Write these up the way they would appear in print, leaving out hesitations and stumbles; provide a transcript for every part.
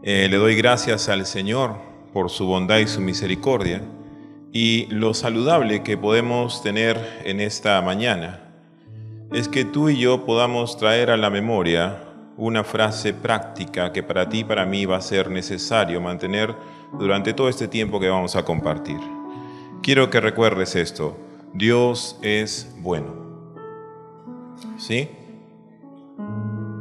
Le doy gracias al Señor por su bondad y su misericordia y lo saludable que podemos tener en esta mañana es que tú y yo podamos traer a la memoria una frase práctica que para ti y para mí va a ser necesario mantener durante todo este tiempo que vamos a compartir. Quiero que recuerdes esto: Dios es bueno. ¿Sí?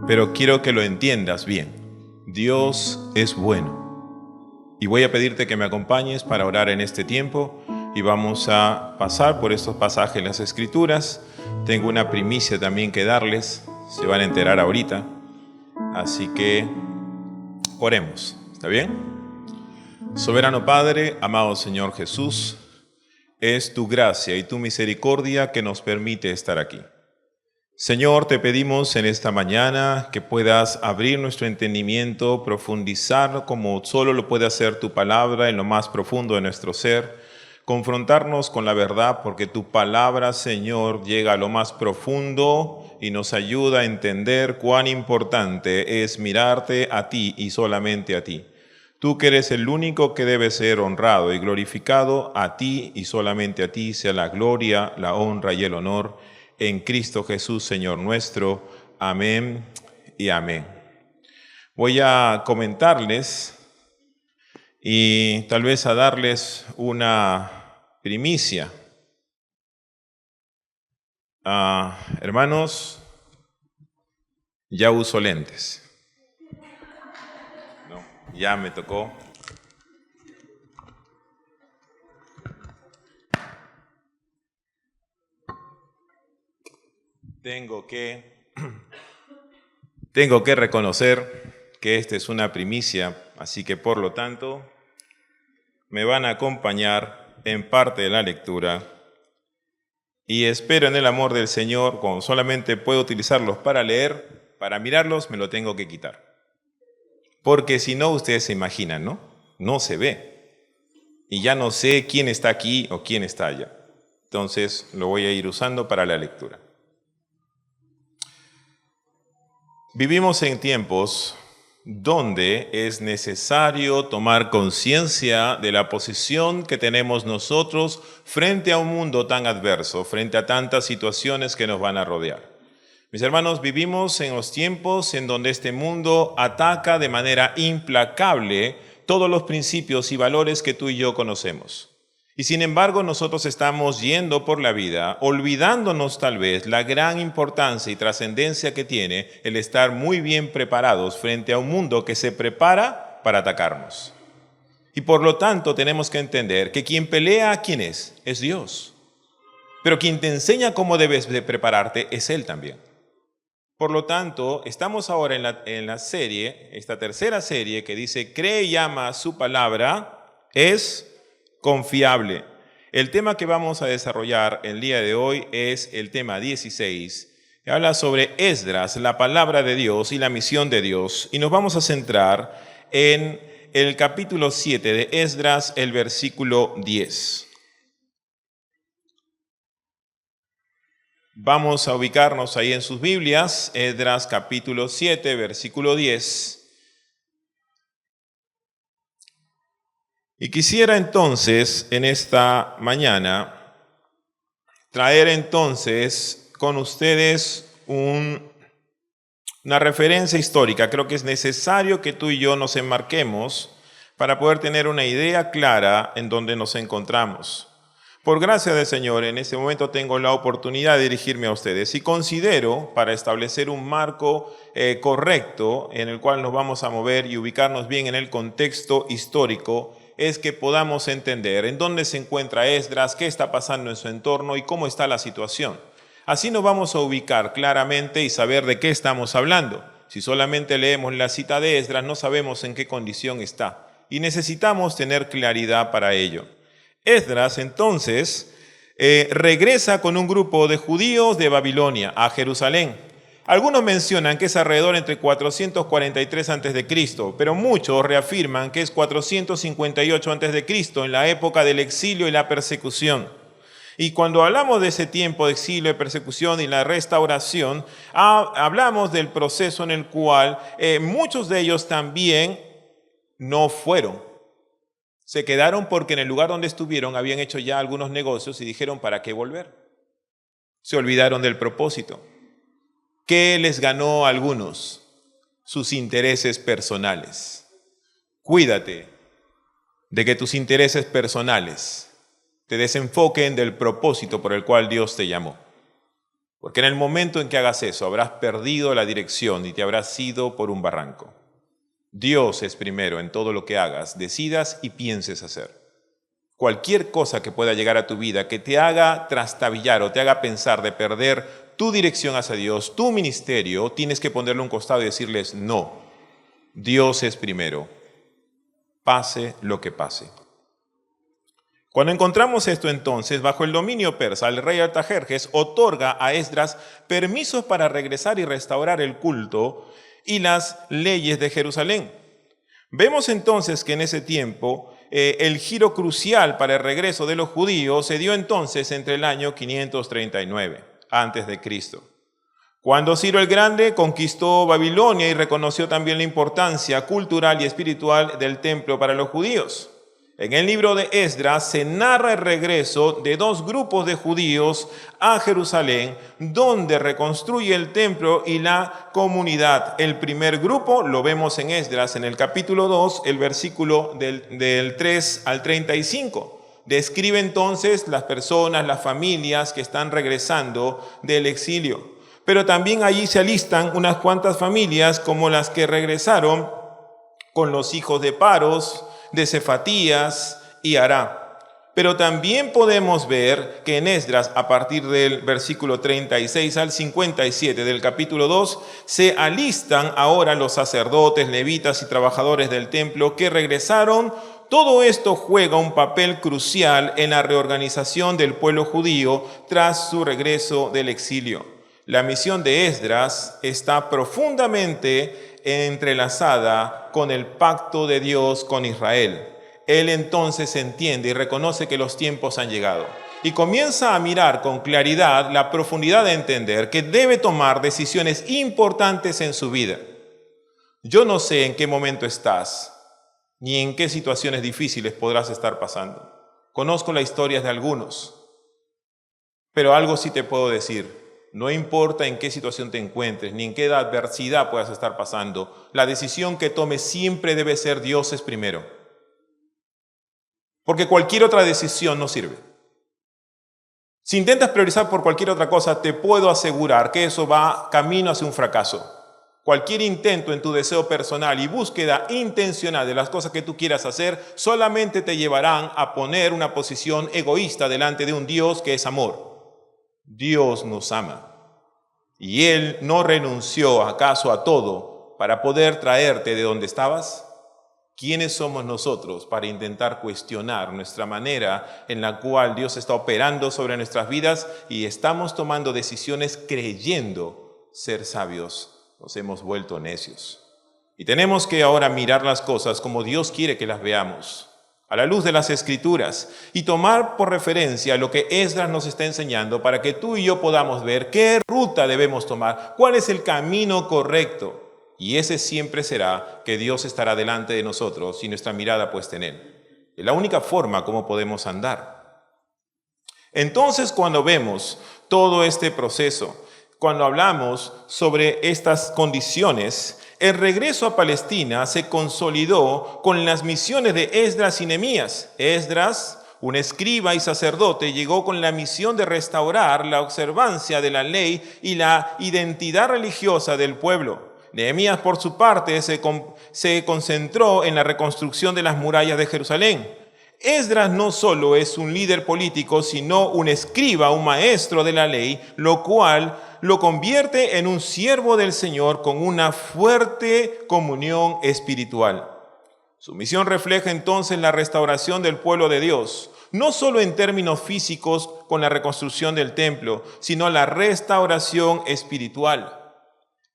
Pero quiero que lo entiendas bien. Dios es bueno. Y voy a pedirte que me acompañes para orar en este tiempo y vamos a pasar por estos pasajes en las Escrituras. Tengo una primicia también que darles, se van a enterar ahorita. Así que oremos, ¿está bien? Soberano Padre, amado Señor Jesús, es tu gracia y tu misericordia que nos permite estar aquí. Señor, te pedimos en esta mañana que puedas abrir nuestro entendimiento, profundizar como solo lo puede hacer tu palabra en lo más profundo de nuestro ser, confrontarnos con la verdad, porque tu palabra, Señor, llega a lo más profundo y nos ayuda a entender cuán importante es mirarte a ti y solamente a ti. Tú que eres el único que debe ser honrado y glorificado, a ti y solamente a ti sea la gloria, la honra y el honor en Cristo Jesús, Señor nuestro. Amén y amén. Voy a comentarles y tal vez a darles una primicia. Hermanos, ya uso lentes. No, ya me tocó. Tengo que reconocer que esta es una primicia, así que por lo tanto me van a acompañar en parte de la lectura y espero en el amor del Señor, cuando solamente puedo utilizarlos para leer, para mirarlos me lo tengo que quitar. Porque si no, ustedes se imaginan, ¿no? No se ve. Y ya no sé quién está aquí o quién está allá. Entonces lo voy a ir usando para la lectura. Vivimos en tiempos donde es necesario tomar conciencia de la posición que tenemos nosotros frente a un mundo tan adverso, frente a tantas situaciones que nos van a rodear. Mis hermanos, vivimos en los tiempos en donde este mundo ataca de manera implacable todos los principios y valores que tú y yo conocemos. Y sin embargo, nosotros estamos yendo por la vida, olvidándonos tal vez la gran importancia y trascendencia que tiene el estar muy bien preparados frente a un mundo que se prepara para atacarnos. Y por lo tanto, tenemos que entender que quien pelea, ¿quién es? Es Dios. Pero quien te enseña cómo debes de prepararte es Él también. Por lo tanto, estamos ahora en la serie, esta tercera serie que dice, cree y ama su palabra, es confiable. El tema que vamos a desarrollar el día de hoy es el tema 16, que habla sobre Esdras, la palabra de Dios y la misión de Dios. Y nos vamos a centrar en el capítulo 7 de Esdras, el versículo 10. Vamos a ubicarnos ahí en sus Biblias, Esdras capítulo 7, versículo 10. Y quisiera entonces, en esta mañana, traer entonces con ustedes una referencia histórica. Creo que es necesario que tú y yo nos enmarquemos para poder tener una idea clara en dónde nos encontramos. Por gracia del Señor, en este momento tengo la oportunidad de dirigirme a ustedes y considero, para establecer un marco correcto en el cual nos vamos a mover y ubicarnos bien en el contexto histórico, es que podamos entender en dónde se encuentra Esdras, qué está pasando en su entorno y cómo está la situación. Así nos vamos a ubicar claramente y saber de qué estamos hablando. Si solamente leemos la cita de Esdras, no sabemos en qué condición está y necesitamos tener claridad para ello. Esdras entonces regresa con un grupo de judíos de Babilonia a Jerusalén. Algunos mencionan que es alrededor entre 443 a.C., pero muchos reafirman que es 458 a.C., en la época del exilio y la persecución. Y cuando hablamos de ese tiempo de exilio, de persecución y la restauración, hablamos del proceso en el cual muchos de ellos también no fueron. Se quedaron porque en el lugar donde estuvieron habían hecho ya algunos negocios y dijeron, ¿para qué volver? Se olvidaron del propósito. ¿Qué les ganó a algunos? Sus intereses personales. Cuídate de que tus intereses personales te desenfoquen del propósito por el cual Dios te llamó. Porque en el momento en que hagas eso, habrás perdido la dirección y te habrás ido por un barranco. Dios es primero en todo lo que hagas, decidas y pienses hacer. Cualquier cosa que pueda llegar a tu vida que te haga trastabillar o te haga pensar de perder tu dirección hacia Dios, tu ministerio, tienes que ponerle un costado y decirles no. Dios es primero, pase lo que pase. Cuando encontramos esto entonces, bajo el dominio persa, el rey Artajerjes otorga a Esdras permisos para regresar y restaurar el culto y las leyes de Jerusalén. Vemos entonces que en ese tiempo el giro crucial para el regreso de los judíos se dio entonces entre el año 539 a.C., cuando Ciro el Grande conquistó Babilonia y reconoció también la importancia cultural y espiritual del templo para los judíos. En el libro de Esdras se narra el regreso de dos grupos de judíos a Jerusalén, donde reconstruye el templo y la comunidad. El primer grupo lo vemos en Esdras, en el capítulo 2, el versículo del 3 al 35. Describe entonces las personas, las familias que están regresando del exilio. Pero también allí se alistan unas cuantas familias como las que regresaron con los hijos de Paros, de Cefatías y Ará. Pero también podemos ver que en Esdras, a partir del versículo 36 al 57 del capítulo 2, se alistan ahora los sacerdotes, levitas y trabajadores del templo que regresaron. Todo esto juega un papel crucial en la reorganización del pueblo judío tras su regreso del exilio. La misión de Esdras está profundamente entrelazada con el pacto de Dios con Israel. Él entonces entiende y reconoce que los tiempos han llegado y comienza a mirar con claridad la profundidad de entender que debe tomar decisiones importantes en su vida. Yo no sé en qué momento estás, ni en qué situaciones difíciles podrás estar pasando. Conozco las historias de algunos, pero algo sí te puedo decir. No importa en qué situación te encuentres, ni en qué adversidad puedas estar pasando, la decisión que tomes siempre debe ser Dios es primero. Porque cualquier otra decisión no sirve. Si intentas priorizar por cualquier otra cosa, te puedo asegurar que eso va camino hacia un fracaso. Cualquier intento en tu deseo personal y búsqueda intencional de las cosas que tú quieras hacer solamente te llevarán a poner una posición egoísta delante de un Dios que es amor. Dios nos ama y Él no renunció acaso a todo para poder traerte de donde estabas. ¿Quiénes somos nosotros para intentar cuestionar nuestra manera en la cual Dios está operando sobre nuestras vidas y estamos tomando decisiones creyendo ser sabios? Nos hemos vuelto necios y tenemos que ahora mirar las cosas como Dios quiere que las veamos, a la luz de las Escrituras, y tomar por referencia lo que Esdras nos está enseñando para que tú y yo podamos ver qué ruta debemos tomar, cuál es el camino correcto. Y ese siempre será que Dios estará delante de nosotros y nuestra mirada puesta en Él. Es la única forma como podemos andar. Entonces, cuando vemos todo este proceso, cuando hablamos sobre estas condiciones, el regreso a Palestina se consolidó con las misiones de Esdras y Nehemías. Esdras, un escriba y sacerdote, llegó con la misión de restaurar la observancia de la ley y la identidad religiosa del pueblo. Nehemías, por su parte, se concentró en la reconstrucción de las murallas de Jerusalén. Esdras no solo es un líder político, sino un escriba, un maestro de la ley, lo cual lo convierte en un siervo del Señor con una fuerte comunión espiritual. Su misión refleja entonces la restauración del pueblo de Dios, no solo en términos físicos con la reconstrucción del templo, sino la restauración espiritual.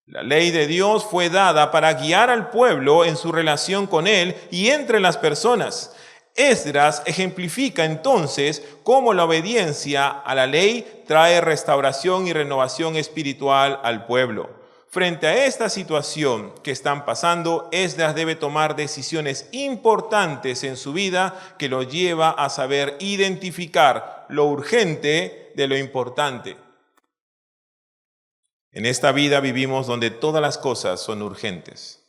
La ley de Dios fue dada para guiar al pueblo en su relación con Él y entre las personas. Esdras ejemplifica entonces cómo la obediencia a la ley trae restauración y renovación espiritual al pueblo. Frente a esta situación que están pasando, Esdras debe tomar decisiones importantes en su vida que lo lleva a saber identificar lo urgente de lo importante. En esta vida vivimos donde todas las cosas son urgentes.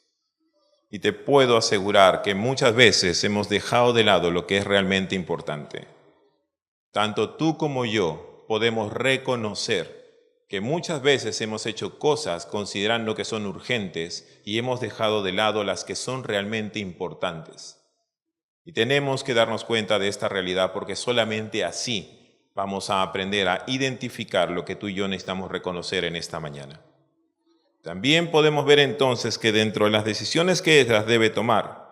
Y te puedo asegurar que muchas veces hemos dejado de lado lo que es realmente importante. Tanto tú como yo podemos reconocer que muchas veces hemos hecho cosas considerando que son urgentes y hemos dejado de lado las que son realmente importantes. Y tenemos que darnos cuenta de esta realidad porque solamente así vamos a aprender a identificar lo que tú y yo necesitamos reconocer en esta mañana. También podemos ver entonces que dentro de las decisiones que Esdras debe tomar,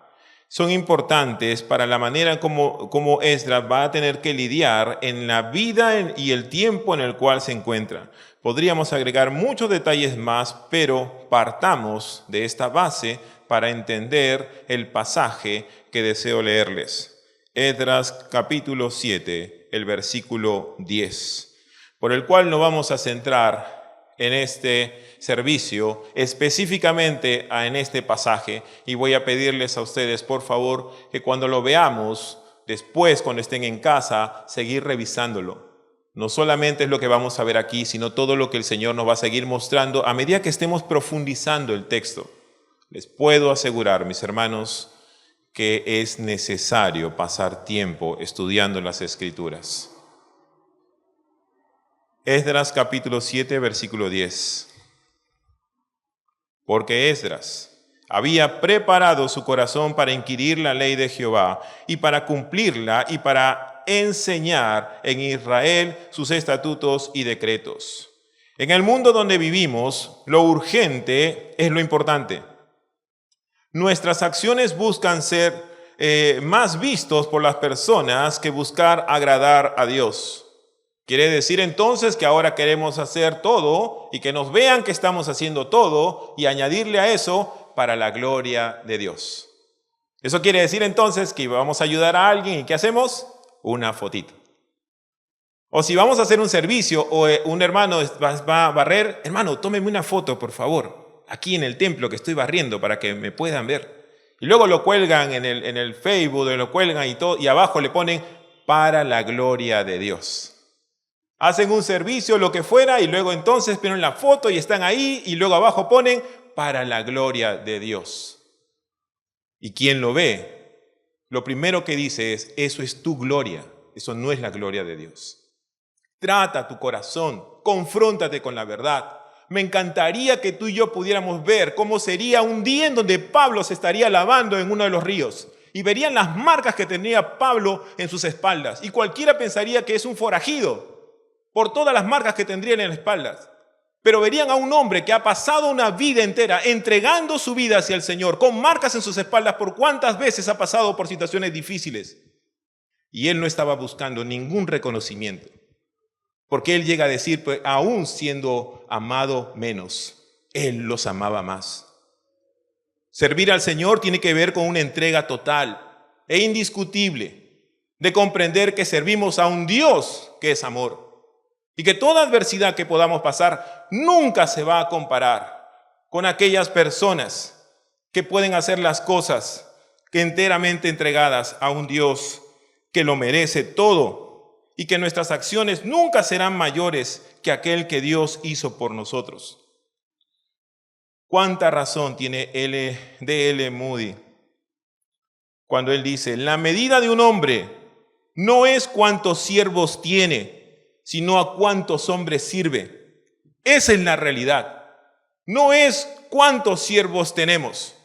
son importantes para la manera como Esdras va a tener que lidiar en la vida y el tiempo en el cual se encuentra. Podríamos agregar muchos detalles más, pero partamos de esta base para entender el pasaje que deseo leerles. Esdras capítulo 7, el versículo 10, por el cual nos vamos a centrar en este servicio, específicamente en este pasaje, y voy a pedirles a ustedes, por favor, que cuando lo veamos, después, cuando estén en casa, seguir revisándolo. No solamente es lo que vamos a ver aquí, sino todo lo que el Señor nos va a seguir mostrando a medida que estemos profundizando el texto. Les puedo asegurar, mis hermanos, que es necesario pasar tiempo estudiando las Escrituras. Esdras capítulo 7, versículo 10. Porque Esdras había preparado su corazón para inquirir la ley de Jehová y para cumplirla y para enseñar en Israel sus estatutos y decretos. En el mundo donde vivimos, lo urgente es lo importante. Nuestras acciones buscan ser más vistos por las personas que buscar agradar a Dios. Quiere decir entonces que ahora queremos hacer todo y que nos vean que estamos haciendo todo y añadirle a eso para la gloria de Dios. Eso quiere decir entonces que vamos a ayudar a alguien y ¿qué hacemos? Una fotito. O si vamos a hacer un servicio o un hermano va a barrer, hermano, tómeme una foto por favor, aquí en el templo que estoy barriendo para que me puedan ver. Y luego lo cuelgan en el Facebook, lo cuelgan y todo, y abajo le ponen para la gloria de Dios. Hacen un servicio, lo que fuera, y luego entonces ponen la foto y están ahí, y luego abajo ponen para la gloria de Dios. Y quien lo ve, lo primero que dice es, eso es tu gloria, eso no es la gloria de Dios. Trata tu corazón, confróntate con la verdad. Me encantaría que tú y yo pudiéramos ver cómo sería un día en donde Pablo se estaría lavando en uno de los ríos. Y verían las marcas que tenía Pablo en sus espaldas. Y cualquiera pensaría que es un forajido por todas las marcas que tendría en las espaldas. Pero verían a un hombre que ha pasado una vida entera entregando su vida hacia el Señor, con marcas en sus espaldas por cuántas veces ha pasado por situaciones difíciles. Y él no estaba buscando ningún reconocimiento. Porque él llega a decir, pues, aún siendo amado menos, él los amaba más. Servir al Señor tiene que ver con una entrega total e indiscutible de comprender que servimos a un Dios que es amor. Y que toda adversidad que podamos pasar nunca se va a comparar con aquellas personas que pueden hacer las cosas que enteramente entregadas a un Dios que lo merece todo y que nuestras acciones nunca serán mayores que aquel que Dios hizo por nosotros. ¿Cuánta razón tiene D.L. Moody cuando él dice, la medida de un hombre no es cuántos siervos tiene, sino a cuántos hombres sirve? Esa es la realidad. No es cuántos siervos tenemos,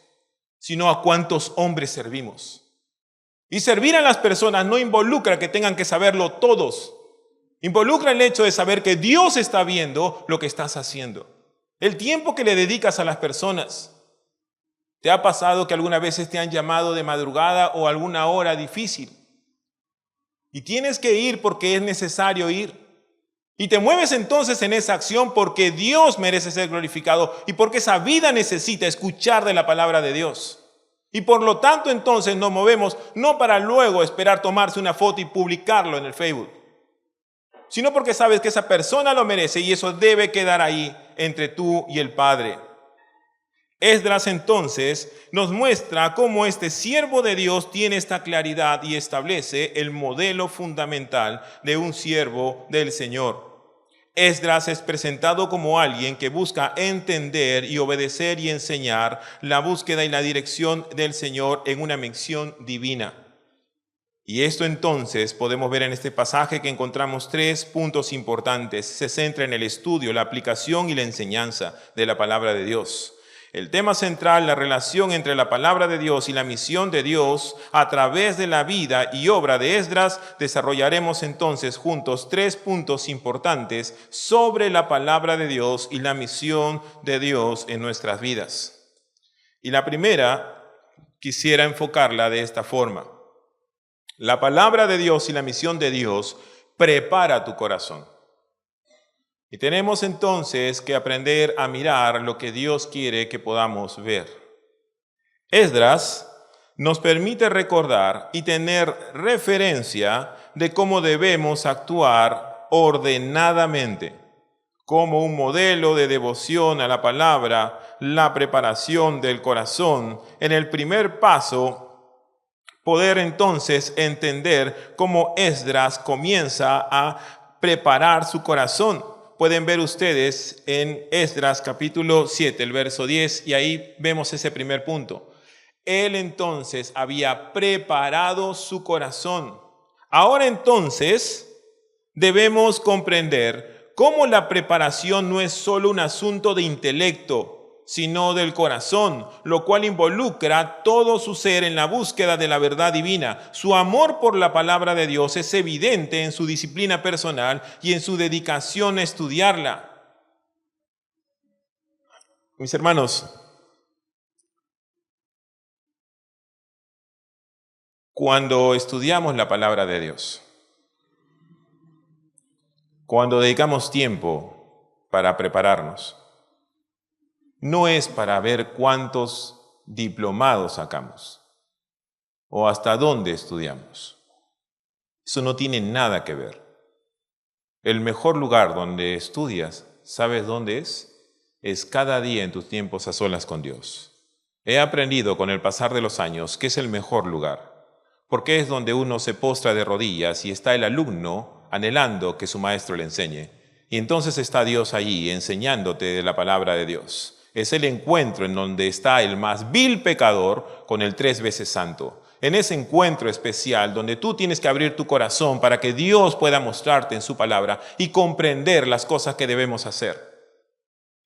sino a cuántos hombres servimos. Y servir a las personas no involucra que tengan que saberlo todos. Involucra el hecho de saber que Dios está viendo lo que estás haciendo. El tiempo que le dedicas a las personas. ¿Te ha pasado que algunas veces te han llamado de madrugada o alguna hora difícil? Y tienes que ir porque es necesario ir. Y te mueves entonces en esa acción porque Dios merece ser glorificado y porque esa vida necesita escuchar de la palabra de Dios. Y por lo tanto entonces nos movemos no para luego esperar tomarse una foto y publicarlo en el Facebook, sino porque sabes que esa persona lo merece y eso debe quedar ahí entre tú y el Padre. Esdras entonces nos muestra cómo este siervo de Dios tiene esta claridad y establece el modelo fundamental de un siervo del Señor. Esdras es presentado como alguien que busca entender y obedecer y enseñar la búsqueda y la dirección del Señor en una misión divina. Y esto entonces podemos ver en este pasaje que encontramos 3 puntos importantes. Se centra en el estudio, la aplicación y la enseñanza de la palabra de Dios. El tema central, la relación entre la palabra de Dios y la misión de Dios a través de la vida y obra de Esdras. Desarrollaremos entonces juntos 3 puntos importantes sobre la palabra de Dios y la misión de Dios en nuestras vidas. Y la primera, quisiera enfocarla de esta forma. La palabra de Dios y la misión de Dios prepara tu corazón. Y tenemos entonces que aprender a mirar lo que Dios quiere que podamos ver. Esdras nos permite recordar y tener referencia de cómo debemos actuar ordenadamente, como un modelo de devoción a la palabra, la preparación del corazón. En el primer paso, poder entonces entender cómo Esdras comienza a preparar su corazón. Pueden ver ustedes en Esdras capítulo 7, el verso 10, y ahí vemos ese primer punto. Él entonces había preparado su corazón. Ahora entonces debemos comprender cómo la preparación no es solo un asunto de intelecto, sino del corazón, lo cual involucra todo su ser en la búsqueda de la verdad divina. Su amor por la palabra de Dios es evidente en su disciplina personal y en su dedicación a estudiarla. Mis hermanos, cuando estudiamos la palabra de Dios, cuando dedicamos tiempo para prepararnos, no es para ver cuántos diplomados sacamos o hasta dónde estudiamos. Eso no tiene nada que ver. El mejor lugar donde estudias, ¿sabes dónde es? Es cada día en tus tiempos a solas con Dios. He aprendido con el pasar de los años que es el mejor lugar, porque es donde uno se postra de rodillas y está el alumno anhelando que su maestro le enseñe. Y entonces está Dios allí enseñándote de la palabra de Dios. Es el encuentro en donde está el más vil pecador con el 3 veces santo. En ese encuentro especial donde tú tienes que abrir tu corazón para que Dios pueda mostrarte en su palabra y comprender las cosas que debemos hacer.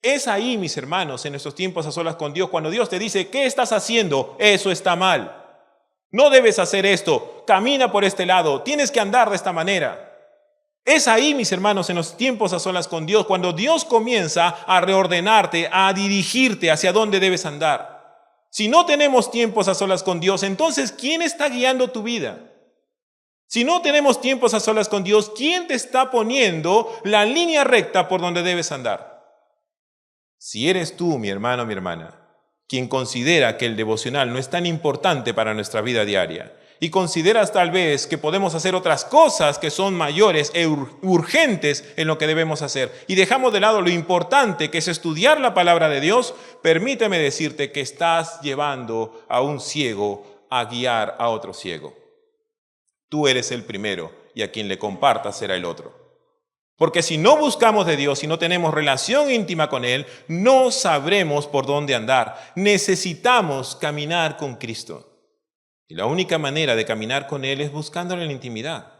Es ahí, mis hermanos, en nuestros tiempos a solas con Dios, cuando Dios te dice, ¿qué estás haciendo? Eso está mal. No debes hacer esto. Camina por este lado. Tienes que andar de esta manera. Es ahí, mis hermanos, en los tiempos a solas con Dios, cuando Dios comienza a reordenarte, a dirigirte hacia dónde debes andar. Si no tenemos tiempos a solas con Dios, entonces, ¿quién está guiando tu vida? Si no tenemos tiempos a solas con Dios, ¿quién te está poniendo la línea recta por donde debes andar? Si eres tú, mi hermano, mi hermana, quien considera que el devocional no es tan importante para nuestra vida diaria, y consideras tal vez que podemos hacer otras cosas que son mayores e urgentes en lo que debemos hacer, y dejamos de lado lo importante que es estudiar la palabra de Dios, permíteme decirte que estás llevando a un ciego a guiar a otro ciego. Tú eres el primero y a quien le compartas será el otro. Porque si no buscamos de Dios, si no tenemos relación íntima con Él, no sabremos por dónde andar. Necesitamos caminar con Cristo. Y la única manera de caminar con Él es buscándole en la intimidad.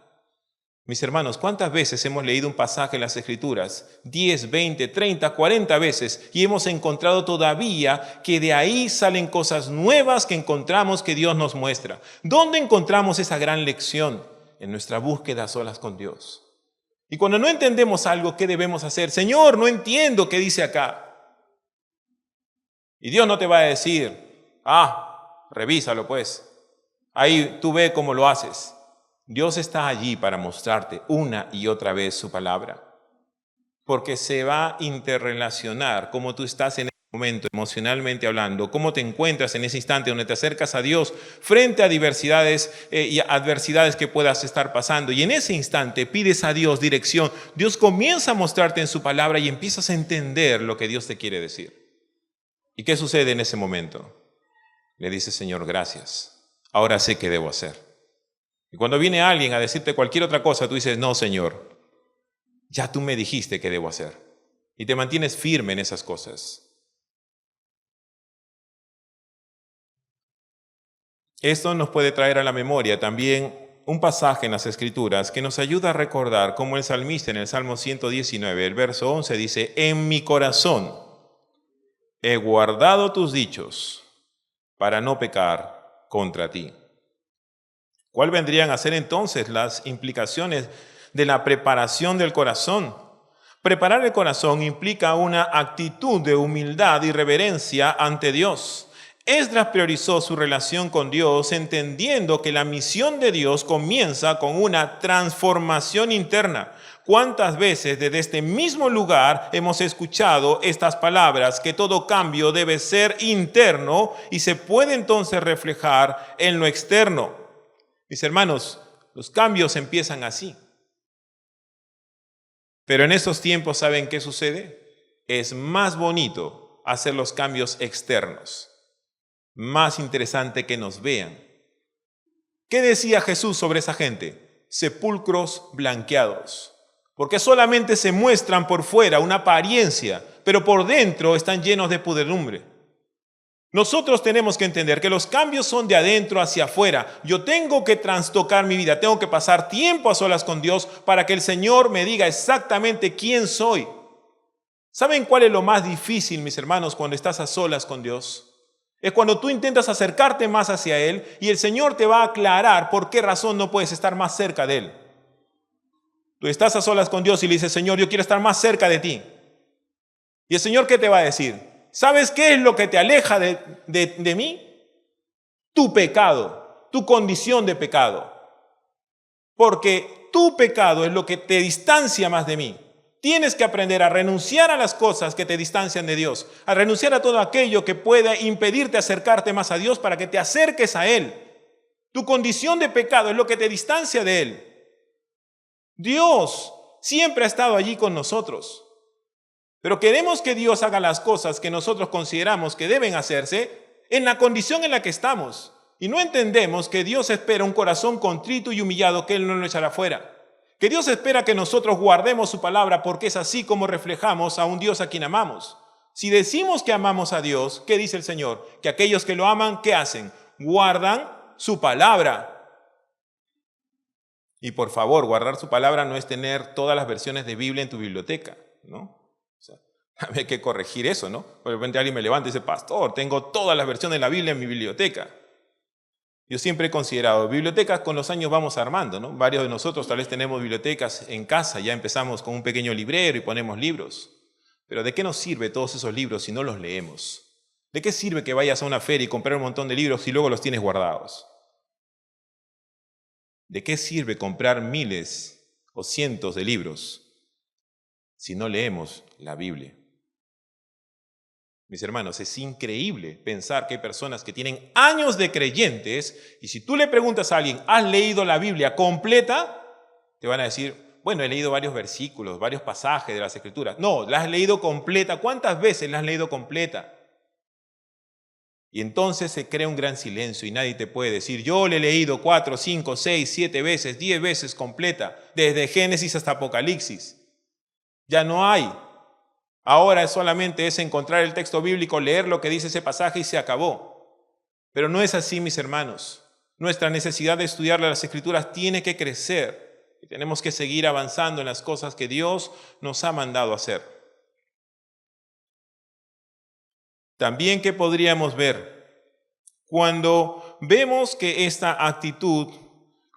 Mis hermanos, ¿cuántas veces hemos leído un pasaje en las Escrituras? 10, 20, 30, 40 veces. Y hemos encontrado todavía que de ahí salen cosas nuevas que encontramos que Dios nos muestra. ¿Dónde encontramos esa gran lección? En nuestra búsqueda a solas con Dios. Y cuando no entendemos algo, ¿qué debemos hacer? Señor, no entiendo qué dice acá. Y Dios no te va a decir, revísalo pues. Ahí tú ve cómo lo haces. Dios está allí para mostrarte una y otra vez su palabra. Porque se va a interrelacionar cómo tú estás en ese momento, emocionalmente hablando, cómo te encuentras en ese instante donde te acercas a Dios frente a diversidades y adversidades que puedas estar pasando. Y en ese instante pides a Dios dirección. Dios comienza a mostrarte en su palabra y empiezas a entender lo que Dios te quiere decir. ¿Y qué sucede en ese momento? Le dice, Señor, gracias. Ahora sé qué debo hacer. Y cuando viene alguien a decirte cualquier otra cosa, tú dices, no, Señor, ya tú me dijiste qué debo hacer. Y te mantienes firme en esas cosas. Esto nos puede traer a la memoria también un pasaje en las Escrituras que nos ayuda a recordar cómo el salmista en el Salmo 119, el verso 11 dice, en mi corazón he guardado tus dichos para no pecar contra ti. ¿Cuál vendrían a ser entonces las implicaciones de la preparación del corazón? Preparar el corazón implica una actitud de humildad y reverencia ante Dios. Esdras priorizó su relación con Dios entendiendo que la misión de Dios comienza con una transformación interna. ¿Cuántas veces desde este mismo lugar hemos escuchado estas palabras que todo cambio debe ser interno y se puede entonces reflejar en lo externo? Mis hermanos, los cambios empiezan así. Pero en estos tiempos, ¿saben qué sucede? Es más bonito hacer los cambios externos. Más interesante que nos vean. ¿Qué decía Jesús sobre esa gente? Sepulcros blanqueados. Porque solamente se muestran por fuera una apariencia, pero por dentro están llenos de pudredumbre. Nosotros tenemos que entender que los cambios son de adentro hacia afuera. Yo tengo que trastocar mi vida, tengo que pasar tiempo a solas con Dios para que el Señor me diga exactamente quién soy. ¿Saben cuál es lo más difícil, mis hermanos, cuando estás a solas con Dios? Es cuando tú intentas acercarte más hacia Él y el Señor te va a aclarar por qué razón no puedes estar más cerca de Él. Tú estás a solas con Dios y le dices, Señor, yo quiero estar más cerca de ti. ¿Y el Señor qué te va a decir? ¿Sabes qué es lo que te aleja de mí? Tu pecado, tu condición de pecado. Porque tu pecado es lo que te distancia más de mí. Tienes que aprender a renunciar a las cosas que te distancian de Dios, a renunciar a todo aquello que pueda impedirte acercarte más a Dios para que te acerques a Él. Tu condición de pecado es lo que te distancia de Él. Dios siempre ha estado allí con nosotros. Pero queremos que Dios haga las cosas que nosotros consideramos que deben hacerse en la condición en la que estamos. Y no entendemos que Dios espera un corazón contrito y humillado que Él no lo echará fuera. Que Dios espera que nosotros guardemos su palabra porque es así como reflejamos a un Dios a quien amamos. Si decimos que amamos a Dios, ¿qué dice el Señor? Que aquellos que lo aman, ¿qué hacen? Guardan su palabra. Y por favor, guardar su palabra no es tener todas las versiones de Biblia en tu biblioteca, ¿no? Hay que corregir eso, ¿no? De repente alguien me levanta y dice, pastor, tengo todas las versiones de la Biblia en mi biblioteca. Yo siempre he considerado, bibliotecas con los años vamos armando, ¿no? Varios de nosotros tal vez tenemos bibliotecas en casa, ya empezamos con un pequeño librero y ponemos libros. Pero ¿de qué nos sirve todos esos libros si no los leemos? ¿De qué sirve que vayas a una feria y comprar un montón de libros y luego los tienes guardados? ¿De qué sirve comprar miles o cientos de libros si no leemos la Biblia? Mis hermanos, es increíble pensar que hay personas que tienen años de creyentes y si tú le preguntas a alguien, ¿has leído la Biblia completa? Te van a decir, bueno, he leído varios versículos, varios pasajes de las Escrituras. No, la has leído completa. ¿Cuántas veces la has leído completa? Y entonces se crea un gran silencio y nadie te puede decir, yo le he leído 4, 5, 6, 7 veces, 10 veces completa, desde Génesis hasta Apocalipsis. Ya no hay. Ahora solamente es encontrar el texto bíblico, leer lo que dice ese pasaje y se acabó. Pero no es así, mis hermanos. Nuestra necesidad de estudiar las Escrituras tiene que crecer y tenemos que seguir avanzando en las cosas que Dios nos ha mandado hacer. También, ¿qué podríamos ver? Cuando vemos que esta actitud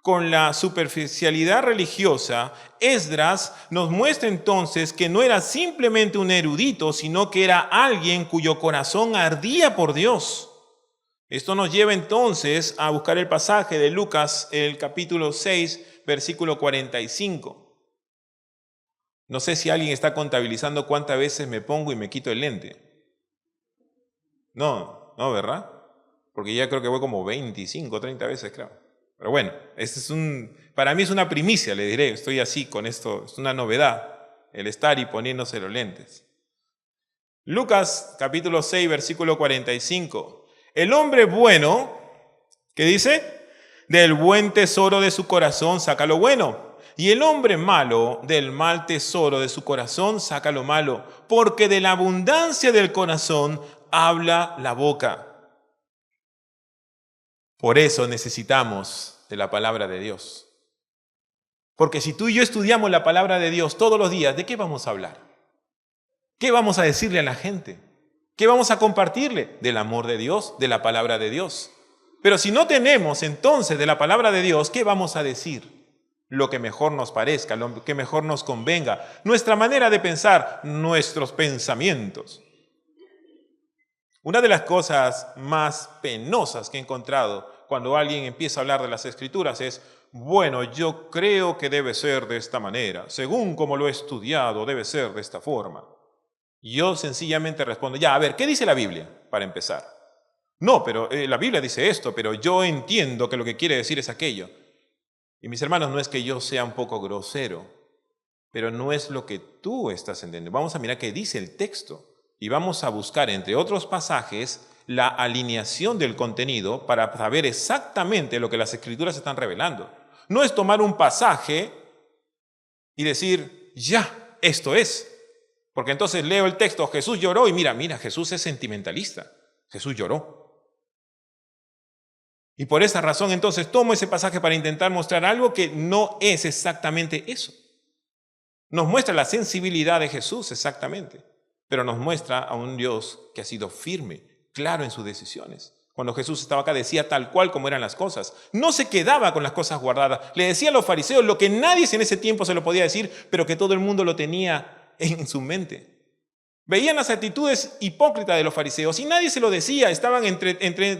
con la superficialidad religiosa, Esdras nos muestra entonces que no era simplemente un erudito, sino que era alguien cuyo corazón ardía por Dios. Esto nos lleva entonces a buscar el pasaje de Lucas, el capítulo 6, versículo 45. No sé si alguien está contabilizando cuántas veces me pongo y me quito el lente. No, ¿verdad? Porque ya creo que voy como 25, 30 veces, creo. Pero bueno, para mí es una primicia, le diré, estoy así con esto, es una novedad, el estar y poniéndose los lentes. Lucas capítulo 6, versículo 45. El hombre bueno, ¿qué dice? Del buen tesoro de su corazón saca lo bueno. Y el hombre malo, del mal tesoro de su corazón saca lo malo. Porque de la abundancia del corazón habla la boca. Por eso necesitamos de la palabra de Dios. Porque si tú y yo estudiamos la palabra de Dios todos los días, ¿de qué vamos a hablar? ¿Qué vamos a decirle a la gente? ¿Qué vamos a compartirle? Del amor de Dios, de la palabra de Dios. Pero si no tenemos entonces de la palabra de Dios, ¿qué vamos a decir? Lo que mejor nos parezca, lo que mejor nos convenga, nuestra manera de pensar, nuestros pensamientos. Una de las cosas más penosas que he encontrado cuando alguien empieza a hablar de las Escrituras es: bueno, yo creo que debe ser de esta manera, según como lo he estudiado, debe ser de esta forma. Yo sencillamente respondo: ya, a ver, ¿qué dice la Biblia? Para empezar. No, pero la Biblia dice esto, pero yo entiendo que lo que quiere decir es aquello. Y mis hermanos, no es que yo sea un poco grosero, pero no es lo que tú estás entendiendo. Vamos a mirar qué dice el texto y vamos a buscar, entre otros pasajes, la alineación del contenido para saber exactamente lo que las Escrituras están revelando. No es tomar un pasaje y decir: ya, esto es. Porque entonces leo el texto, Jesús lloró, y mira, Jesús es sentimentalista. Jesús lloró. Y por esa razón entonces tomo ese pasaje para intentar mostrar algo que no es exactamente eso. Nos muestra la sensibilidad de Jesús exactamente, pero nos muestra a un Dios que ha sido firme, claro en sus decisiones. Cuando Jesús estaba acá decía tal cual como eran las cosas. No se quedaba con las cosas guardadas. Le decía a los fariseos lo que nadie en ese tiempo se lo podía decir, pero que todo el mundo lo tenía en su mente. Veían las actitudes hipócritas de los fariseos y nadie se lo decía, estaban entre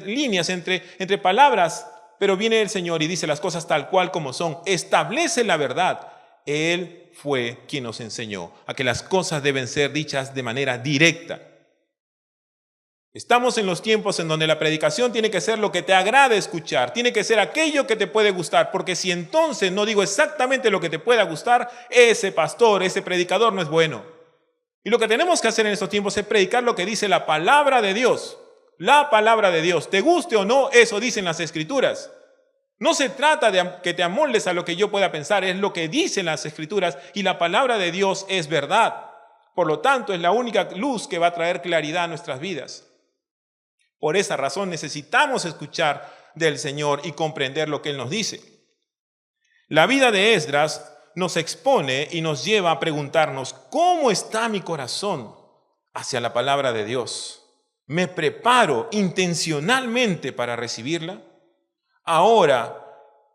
líneas, entre palabras, pero viene el Señor y dice las cosas tal cual como son, establece la verdad. Él fue quien nos enseñó a que las cosas deben ser dichas de manera directa. Estamos en los tiempos en donde la predicación tiene que ser lo que te agrade escuchar, tiene que ser aquello que te puede gustar, porque si entonces no digo exactamente lo que te pueda gustar, ese pastor, ese predicador no es bueno. Y lo que tenemos que hacer en estos tiempos es predicar lo que dice la palabra de Dios. La palabra de Dios. Te guste o no, eso dicen las Escrituras. No se trata de que te amoldes a lo que yo pueda pensar, es lo que dicen las Escrituras y la palabra de Dios es verdad. Por lo tanto, es la única luz que va a traer claridad a nuestras vidas. Por esa razón necesitamos escuchar del Señor y comprender lo que Él nos dice. La vida de Esdras nos expone y nos lleva a preguntarnos: ¿cómo está mi corazón hacia la palabra de Dios? ¿Me preparo intencionalmente para recibirla? Ahora,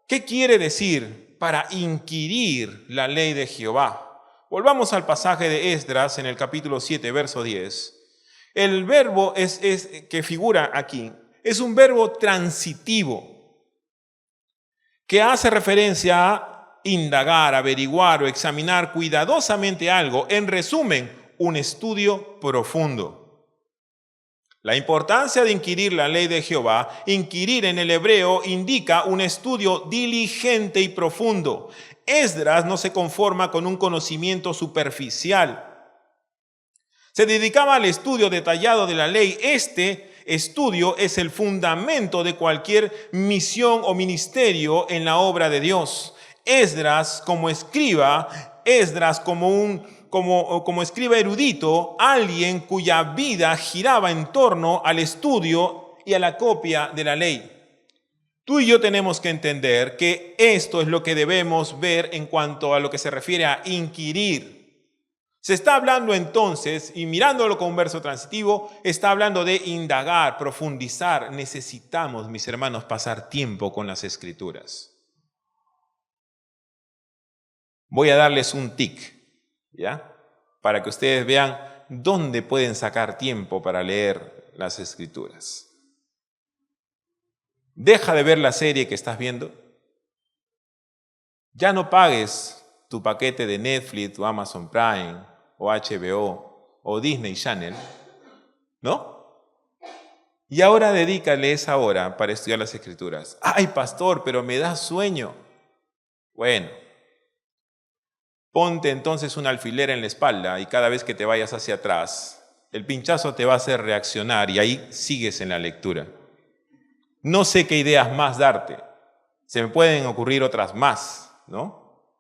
¿qué quiere decir para inquirir la ley de Jehová? Volvamos al pasaje de Esdras en el capítulo 7, verso 10. El verbo que figura aquí es un verbo transitivo que hace referencia a indagar, averiguar o examinar cuidadosamente algo. En resumen, un estudio profundo. La importancia de inquirir la ley de Jehová, inquirir en el hebreo indica un estudio diligente y profundo. Esdras no se conforma con un conocimiento superficial. Se dedicaba al estudio detallado de la ley. Este estudio es el fundamento de cualquier misión o ministerio en la obra de Dios. Esdras como escriba, Esdras como escriba erudito, alguien cuya vida giraba en torno al estudio y a la copia de la ley. Tú y yo tenemos que entender que esto es lo que debemos ver en cuanto a lo que se refiere a inquirir. Se está hablando entonces, y mirándolo con un verso transitivo, está hablando de indagar, profundizar. Necesitamos, mis hermanos, pasar tiempo con las Escrituras. Voy a darles un tic, ¿ya? Para que ustedes vean dónde pueden sacar tiempo para leer las Escrituras. Deja de ver la serie que estás viendo. Ya no pagues tu paquete de Netflix o Amazon Prime o HBO o Disney Channel, ¿no? Y ahora dedícale esa hora para estudiar las Escrituras. ¡Ay, pastor, pero me da sueño! Bueno, ponte entonces un alfiler en la espalda y cada vez que te vayas hacia atrás, El pinchazo te va a hacer reaccionar y ahí sigues en la lectura. No sé qué ideas más darte. Se me pueden ocurrir otras más, ¿no?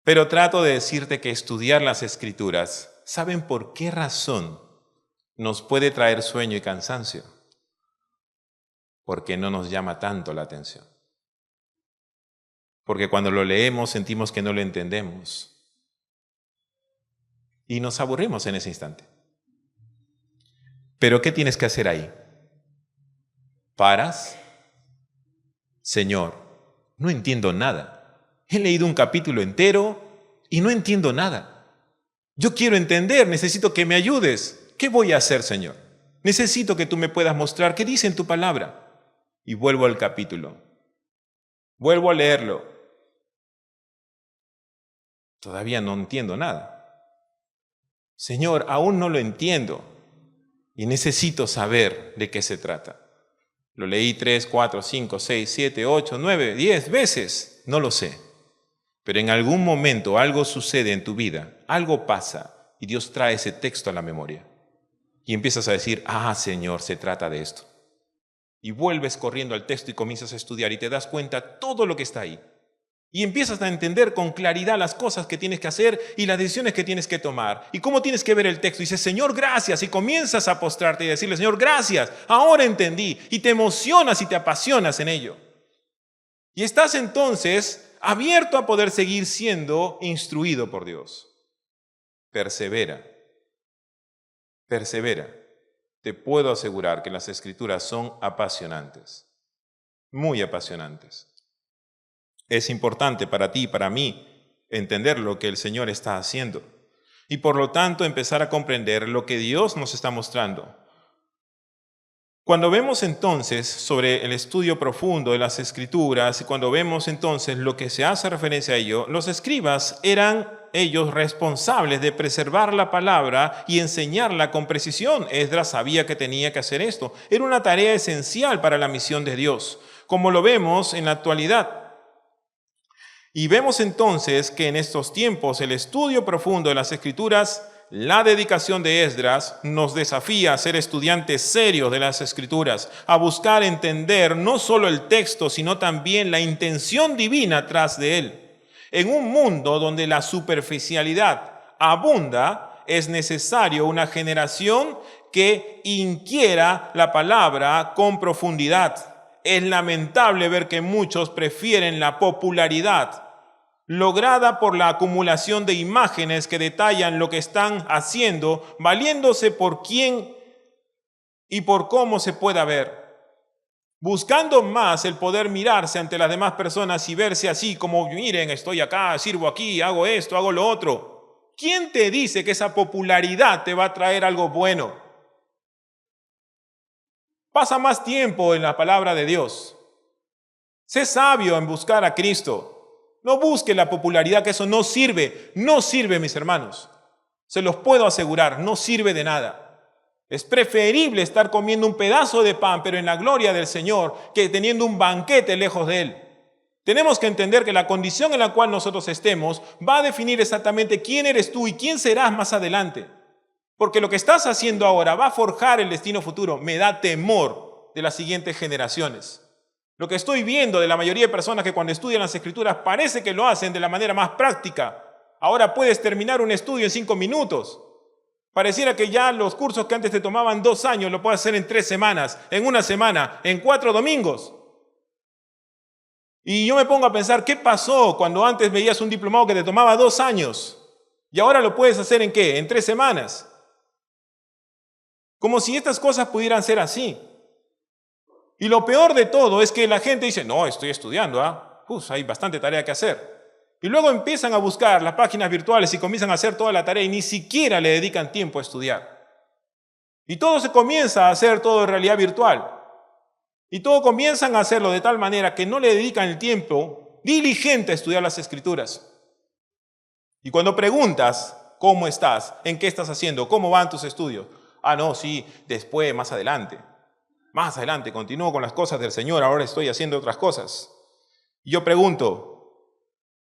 Pero trato de decirte que estudiar las Escrituras, ¿saben por qué razón nos puede traer sueño y cansancio? Porque no nos llama tanto la atención. Porque cuando lo leemos sentimos que no lo entendemos. Y nos aburrimos en ese instante. Pero ¿qué tienes que hacer ahí? Paras. Señor, no entiendo nada. He leído un capítulo entero y no entiendo nada. Yo quiero entender, necesito que me ayudes. ¿Qué voy a hacer, Señor? Necesito que tú me puedas mostrar qué dice en tu palabra. Y vuelvo al capítulo. Vuelvo a leerlo. Todavía no entiendo nada. Señor, aún no lo entiendo y necesito saber de qué se trata. Lo leí 3, 4, 5, 6, 7, 8, 9, 10 veces, no lo sé. Pero en algún momento algo sucede en tu vida, algo pasa y Dios trae ese texto a la memoria. Y empiezas a decir, Señor, se trata de esto. Y vuelves corriendo al texto y comienzas a estudiar y te das cuenta todo lo que está ahí. Y empiezas a entender con claridad las cosas que tienes que hacer y las decisiones que tienes que tomar. Y cómo tienes que ver el texto. Y dices, Señor, gracias. Y comienzas a postrarte y decirle, Señor, gracias. Ahora entendí. Y te emocionas y te apasionas en ello. Y estás entonces abierto a poder seguir siendo instruido por Dios. Persevera. Persevera. Te puedo asegurar que las Escrituras son apasionantes. Muy apasionantes. Es importante para ti y para mí entender lo que el Señor está haciendo y por lo tanto empezar a comprender lo que Dios nos está mostrando. Cuando vemos entonces sobre el estudio profundo de las Escrituras y cuando vemos entonces lo que se hace referencia a ello, los escribas eran ellos responsables de preservar la palabra y enseñarla con precisión. Esdras sabía que tenía que hacer esto. Era una tarea esencial para la misión de Dios, como lo vemos en la actualidad. Y vemos entonces que en estos tiempos el estudio profundo de las Escrituras, la dedicación de Esdras nos desafía a ser estudiantes serios de las Escrituras, a buscar entender no solo el texto, sino también la intención divina tras de él. En un mundo donde la superficialidad abunda, es necesario una generación que inquiera la palabra con profundidad. Es lamentable ver que muchos prefieren la popularidad lograda por la acumulación de imágenes que detallan lo que están haciendo, valiéndose por quién y por cómo se pueda ver, buscando más el poder mirarse ante las demás personas y verse así como, miren, estoy acá, sirvo aquí, hago esto, hago lo otro. ¿Quién te dice que esa popularidad te va a traer algo bueno? Pasa más tiempo en la palabra de Dios. Sé sabio en buscar a Cristo. No busque la popularidad, que eso no sirve. No sirve, mis hermanos. Se los puedo asegurar, no sirve de nada. Es preferible estar comiendo un pedazo de pan, pero en la gloria del Señor, que teniendo un banquete lejos de Él. Tenemos que entender que la condición en la cual nosotros estemos va a definir exactamente quién eres tú y quién serás más adelante. Porque lo que estás haciendo ahora va a forjar el destino futuro. Me da temor de las siguientes generaciones. Lo que estoy viendo de la mayoría de personas que cuando estudian las Escrituras parece que lo hacen de la manera más práctica. Ahora puedes terminar un estudio en 5 minutos. Pareciera que ya los cursos que antes te tomaban 2 años lo puedes hacer en 3 semanas, en 1 semana, en 4 domingos. Y yo me pongo a pensar, ¿qué pasó cuando antes veías un diplomado que te tomaba 2 años? Y ahora lo puedes hacer ¿en qué? En 3 semanas. Como si estas cosas pudieran ser así. Y lo peor de todo es que la gente dice, no, estoy estudiando, hay bastante tarea que hacer. Y luego empiezan a buscar las páginas virtuales y comienzan a hacer toda la tarea y ni siquiera le dedican tiempo a estudiar. Y todo se comienza a hacer todo en realidad virtual. Y todo comienzan a hacerlo de tal manera que no le dedican el tiempo diligente a estudiar las Escrituras. Y cuando preguntas, ¿cómo estás? ¿En qué estás haciendo? ¿Cómo van tus estudios? No, sí, después, más adelante. Más adelante, continúo con las cosas del Señor, ahora estoy haciendo otras cosas. Y yo pregunto,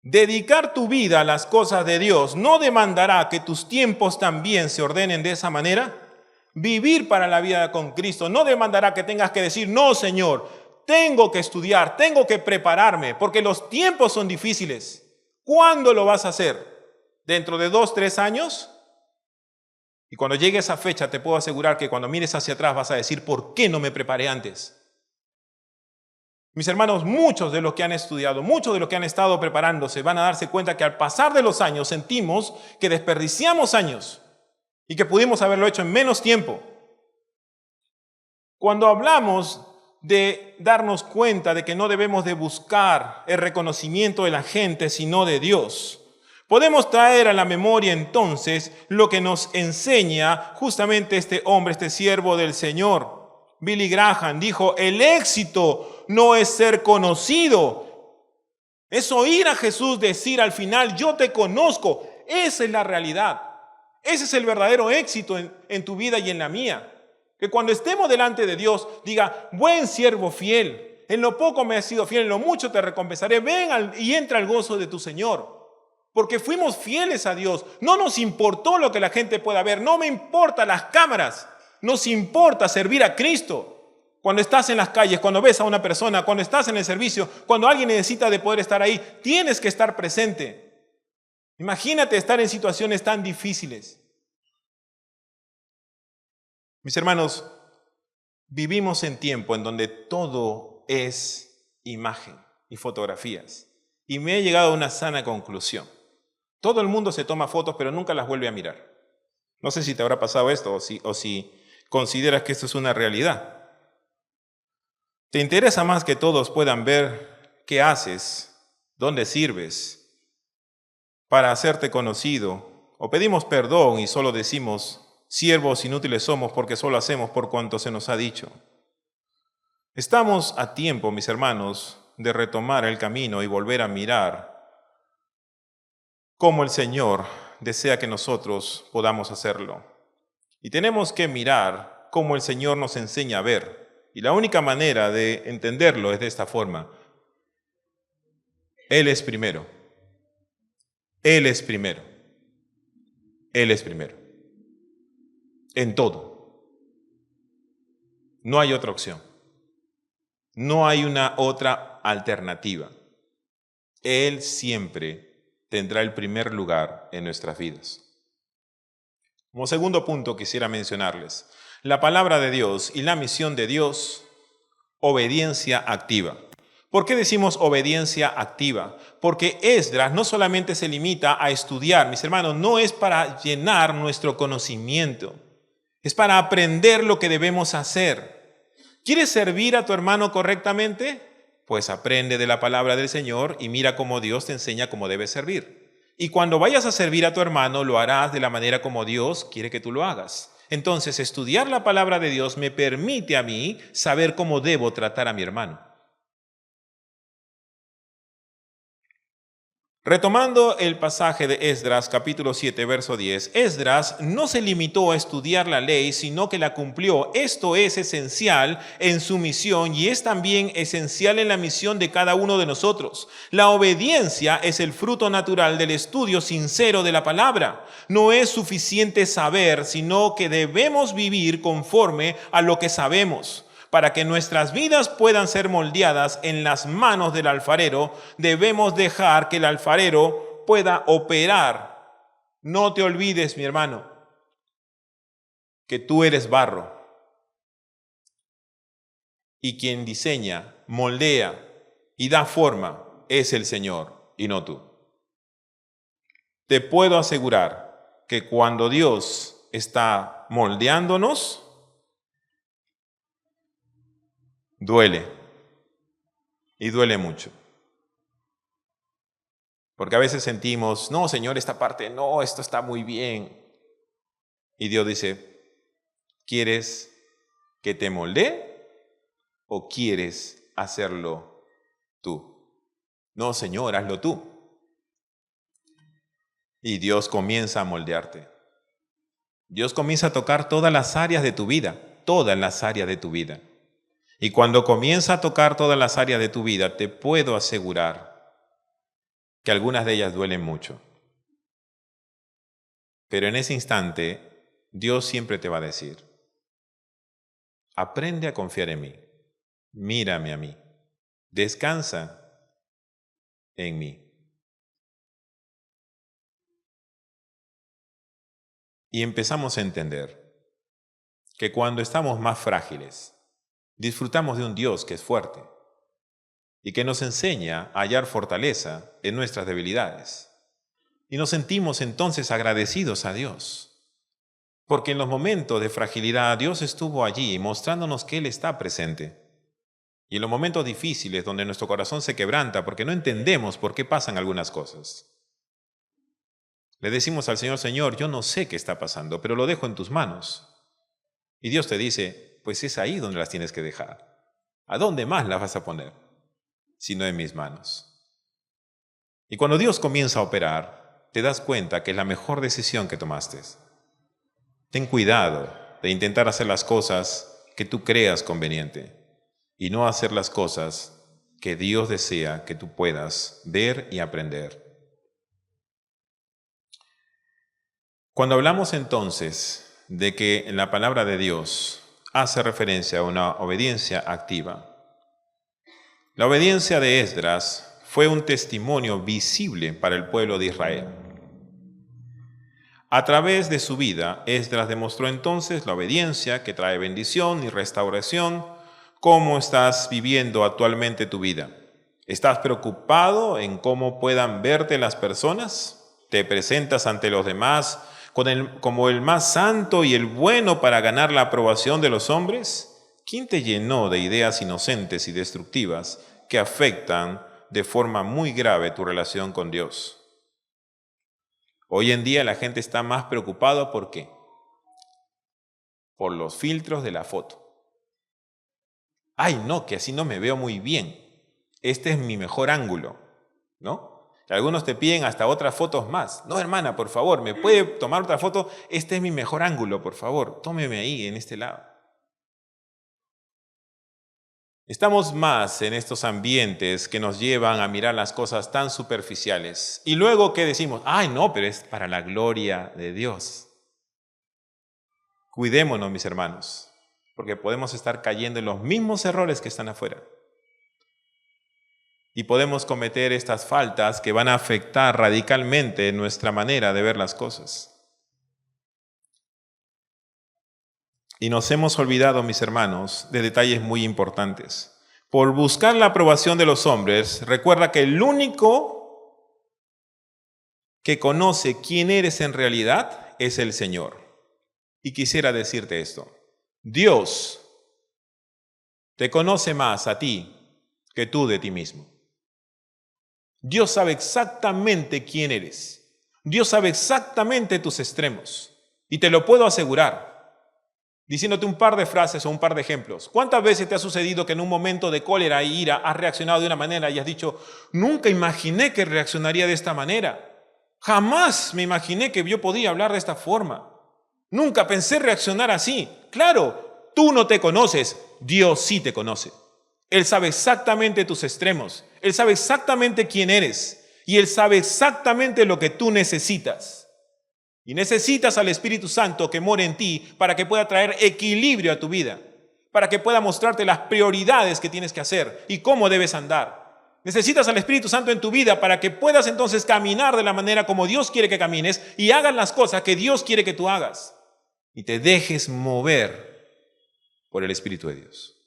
Dedicar tu vida a las cosas de Dios no demandará que tus tiempos también se ordenen de esa manera. Vivir para la vida con Cristo no demandará que tengas que decir, no, Señor, tengo que estudiar, tengo que prepararme, porque los tiempos son difíciles. ¿Cuándo lo vas a hacer? ¿Dentro de 2, 3 años? Y cuando llegue esa fecha, te puedo asegurar que cuando mires hacia atrás vas a decir, ¿por qué no me preparé antes? Mis hermanos, muchos de los que han estudiado, muchos de los que han estado preparándose, van a darse cuenta que al pasar de los años sentimos que desperdiciamos años y que pudimos haberlo hecho en menos tiempo. Cuando hablamos de darnos cuenta de que no debemos de buscar el reconocimiento de la gente, sino de Dios, podemos traer a la memoria entonces lo que nos enseña justamente este hombre, este siervo del Señor. Billy Graham dijo, el éxito no es ser conocido, es oír a Jesús decir al final, yo te conozco. Esa es la realidad. Ese es el verdadero éxito en tu vida y en la mía. Que cuando estemos delante de Dios, diga, buen siervo fiel, en lo poco me has sido fiel, en lo mucho te recompensaré. Ven y entra al gozo de tu Señor. Porque fuimos fieles a Dios. No nos importó lo que la gente pueda ver. No me importan las cámaras. Nos importa servir a Cristo. Cuando estás en las calles, cuando ves a una persona, cuando estás en el servicio, cuando alguien necesita de poder estar ahí, tienes que estar presente. Imagínate estar en situaciones tan difíciles. Mis hermanos, vivimos en tiempo en donde todo es imagen y fotografías. Y me he llegado a una sana conclusión. Todo el mundo se toma fotos, pero nunca las vuelve a mirar. No sé si te habrá pasado esto o si consideras que esto es una realidad. ¿Te interesa más que todos puedan ver qué haces, dónde sirves, para hacerte conocido? ¿O pedimos perdón y solo decimos, siervos inútiles somos porque solo hacemos por cuanto se nos ha dicho? Estamos a tiempo, mis hermanos, de retomar el camino y volver a mirar cómo el Señor desea que nosotros podamos hacerlo. Y tenemos que mirar cómo el Señor nos enseña a ver. Y la única manera de entenderlo es de esta forma. Él es primero. Él es primero. Él es primero. En todo. No hay otra opción. No hay una otra alternativa. Él siempre tendrá el primer lugar en nuestras vidas. Como segundo punto quisiera mencionarles, la palabra de Dios y la misión de Dios, obediencia activa. ¿Por qué decimos obediencia activa? Porque Esdras no solamente se limita a estudiar, mis hermanos, no es para llenar nuestro conocimiento, es para aprender lo que debemos hacer. ¿Quieres servir a tu hermano correctamente? Pues aprende de la palabra del Señor y mira cómo Dios te enseña cómo debes servir. Y cuando vayas a servir a tu hermano, lo harás de la manera como Dios quiere que tú lo hagas. Entonces, estudiar la palabra de Dios me permite a mí saber cómo debo tratar a mi hermano. Retomando el pasaje de Esdras, capítulo 7, verso 10, Esdras no se limitó a estudiar la ley, sino que la cumplió. Esto es esencial en su misión y es también esencial en la misión de cada uno de nosotros. La obediencia es el fruto natural del estudio sincero de la palabra. No es suficiente saber, sino que debemos vivir conforme a lo que sabemos. Para que nuestras vidas puedan ser moldeadas en las manos del alfarero, debemos dejar que el alfarero pueda operar. No te olvides, mi hermano, que tú eres barro. Y quien diseña, moldea y da forma es el Señor y no tú. Te puedo asegurar que cuando Dios está moldeándonos, duele, y duele mucho. Porque a veces sentimos, no, Señor, esta parte, no, esto está muy bien. Y Dios dice, ¿quieres que te moldee o quieres hacerlo tú? No, Señor, hazlo tú. Y Dios comienza a moldearte. Dios comienza a tocar todas las áreas de tu vida, todas las áreas de tu vida. Y cuando comienza a tocar todas las áreas de tu vida, te puedo asegurar que algunas de ellas duelen mucho. Pero en ese instante, Dios siempre te va a decir, aprende a confiar en mí, mírame a mí, descansa en mí. Y empezamos a entender que cuando estamos más frágiles, disfrutamos de un Dios que es fuerte y que nos enseña a hallar fortaleza en nuestras debilidades. Y nos sentimos entonces agradecidos a Dios, porque en los momentos de fragilidad Dios estuvo allí mostrándonos que Él está presente. Y en los momentos difíciles donde nuestro corazón se quebranta porque no entendemos por qué pasan algunas cosas, le decimos al Señor, Señor, yo no sé qué está pasando, pero lo dejo en tus manos. Y Dios te dice, pues es ahí donde las tienes que dejar. ¿A dónde más las vas a poner? Sino en mis manos. Y cuando Dios comienza a operar, te das cuenta que es la mejor decisión que tomaste. Ten cuidado de intentar hacer las cosas que tú creas conveniente y no hacer las cosas que Dios desea que tú puedas ver y aprender. Cuando hablamos entonces de que en la palabra de Dios hace referencia a una obediencia activa, la obediencia de Esdras fue un testimonio visible para el pueblo de Israel. A través de su vida, Esdras demostró entonces la obediencia que trae bendición y restauración. ¿Cómo estás viviendo actualmente tu vida? ¿Estás preocupado en cómo puedan verte las personas? ¿Te presentas ante los demás como el más santo y el bueno para ganar la aprobación de los hombres? ¿Quién te llenó de ideas inocentes y destructivas que afectan de forma muy grave tu relación con Dios? Hoy en día la gente está más preocupada ¿por qué? Por los filtros de la foto. Ay, no, que así no me veo muy bien. Este es mi mejor ángulo, ¿no? Algunos te piden hasta otras fotos más. No, hermana, por favor, ¿me puede tomar otra foto? Este es mi mejor ángulo, por favor. Tómeme ahí, en este lado. Estamos más en estos ambientes que nos llevan a mirar las cosas tan superficiales. Y luego, ¿qué decimos? Ay, no, pero es para la gloria de Dios. Cuidémonos, mis hermanos, porque podemos estar cayendo en los mismos errores que están afuera. Y podemos cometer estas faltas que van a afectar radicalmente nuestra manera de ver las cosas. Y nos hemos olvidado, mis hermanos, de detalles muy importantes. Por buscar la aprobación de los hombres, recuerda que el único que conoce quién eres en realidad es el Señor. Y quisiera decirte esto. Dios te conoce más a ti que tú de ti mismo. Dios sabe exactamente quién eres. Dios sabe exactamente tus extremos. Y te lo puedo asegurar, diciéndote un par de frases o un par de ejemplos. ¿Cuántas veces te ha sucedido que en un momento de cólera e ira has reaccionado de una manera y has dicho, nunca imaginé que reaccionaría de esta manera? Jamás me imaginé que yo podía hablar de esta forma. Nunca pensé reaccionar así. Claro, tú no te conoces, Dios sí te conoce. Él sabe exactamente tus extremos. Él sabe exactamente quién eres. Y Él sabe exactamente lo que tú necesitas. Y necesitas al Espíritu Santo que mora en ti para que pueda traer equilibrio a tu vida. Para que pueda mostrarte las prioridades que tienes que hacer y cómo debes andar. Necesitas al Espíritu Santo en tu vida para que puedas entonces caminar de la manera como Dios quiere que camines y hagas las cosas que Dios quiere que tú hagas. Y te dejes mover por el Espíritu de Dios.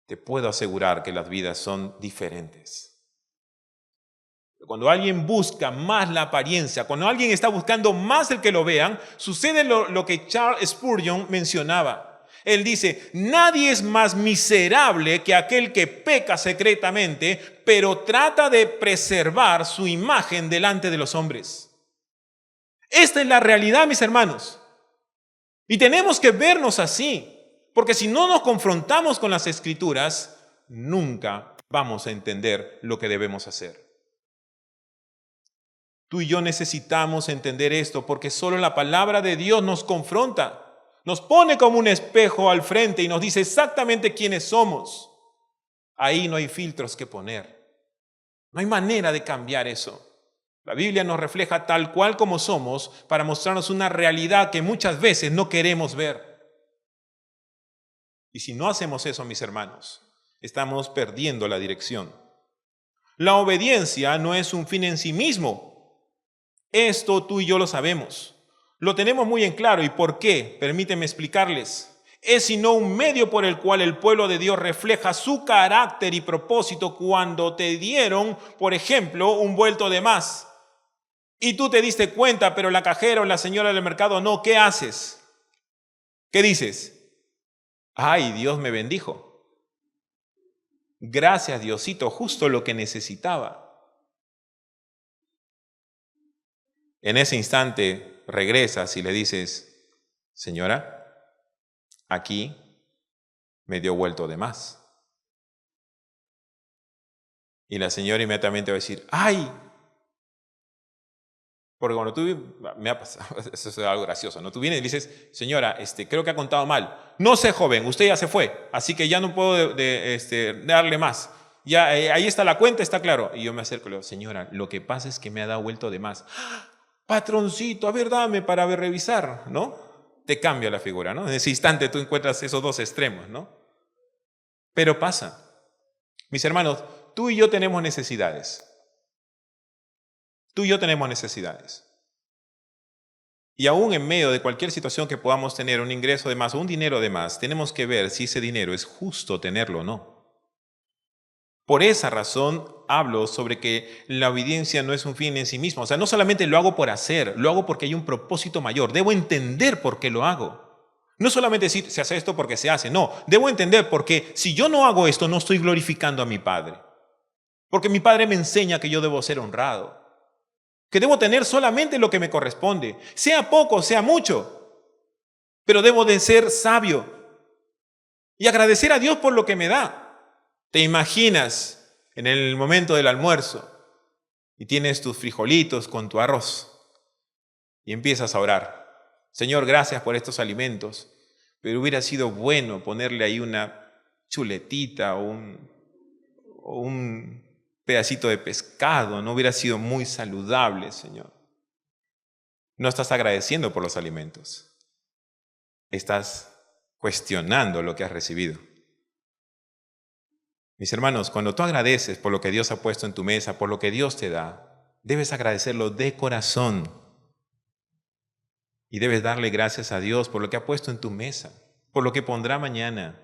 Te puedo asegurar que las vidas son diferentes. Cuando alguien busca más la apariencia, cuando alguien está buscando más el que lo vean, sucede lo que Charles Spurgeon mencionaba. Él dice, nadie es más miserable que aquel que peca secretamente, pero trata de preservar su imagen delante de los hombres. Esta es la realidad, mis hermanos. Y tenemos que vernos así. Porque si no nos confrontamos con las Escrituras, nunca vamos a entender lo que debemos hacer. Tú y yo necesitamos entender esto porque solo la palabra de Dios nos confronta. Nos pone como un espejo al frente y nos dice exactamente quiénes somos. Ahí no hay filtros que poner. No hay manera de cambiar eso. La Biblia nos refleja tal cual como somos para mostrarnos una realidad que muchas veces no queremos ver. Y si no hacemos eso, mis hermanos, estamos perdiendo la dirección. La obediencia no es un fin en sí mismo. Esto tú y yo lo sabemos. Lo tenemos muy en claro. ¿Y por qué? Permíteme explicarles. Es sino un medio por el cual el pueblo de Dios refleja su carácter y propósito cuando te dieron, por ejemplo, un vuelto de más. Y tú te diste cuenta, pero la cajera o la señora del mercado no. ¿Qué haces? ¿Qué dices? ¡Ay, Dios me bendijo! Gracias, Diosito, justo lo que necesitaba. En ese instante regresas y le dices, señora, aquí me dio vuelto de más. Y la señora inmediatamente va a decir, ¡ay! Porque cuando tú, me ha pasado, eso es algo gracioso, ¿no? Tú vienes y dices, señora, creo que ha contado mal. No sé, joven, usted ya se fue, así que ya no puedo darle más. Ya, ahí está la cuenta, está claro. Y yo me acerco y le digo, señora, lo que pasa es que me ha dado vuelto de más. ¡Ah! Patroncito, a ver, dame para revisar, ¿no? Te cambia la figura, ¿no? En ese instante tú encuentras esos dos extremos, ¿no? Pero pasa. Mis hermanos, tú y yo tenemos necesidades. Tú y yo tenemos necesidades. Y aún en medio de cualquier situación que podamos tener, un ingreso de más o un dinero de más, tenemos que ver si ese dinero es justo tenerlo o no. Por esa razón hablo sobre que la obediencia no es un fin en sí mismo. O sea, no solamente lo hago por hacer, lo hago porque hay un propósito mayor. Debo entender por qué lo hago. No solamente decir, se hace esto porque se hace. No, debo entender porque si yo no hago esto, no estoy glorificando a mi Padre. Porque mi Padre me enseña que yo debo ser honrado. Que debo tener solamente lo que me corresponde. Sea poco, sea mucho. Pero debo de ser sabio. Y agradecer a Dios por lo que me da. ¿Te imaginas en el momento del almuerzo y tienes tus frijolitos con tu arroz y empiezas a orar? Señor, gracias por estos alimentos, pero hubiera sido bueno ponerle ahí una chuletita o un pedacito de pescado, no hubiera sido muy saludable, Señor. No estás agradeciendo por los alimentos, estás cuestionando lo que has recibido. Mis hermanos, cuando tú agradeces por lo que Dios ha puesto en tu mesa, por lo que Dios te da, debes agradecerlo de corazón. Y debes darle gracias a Dios por lo que ha puesto en tu mesa, por lo que pondrá mañana.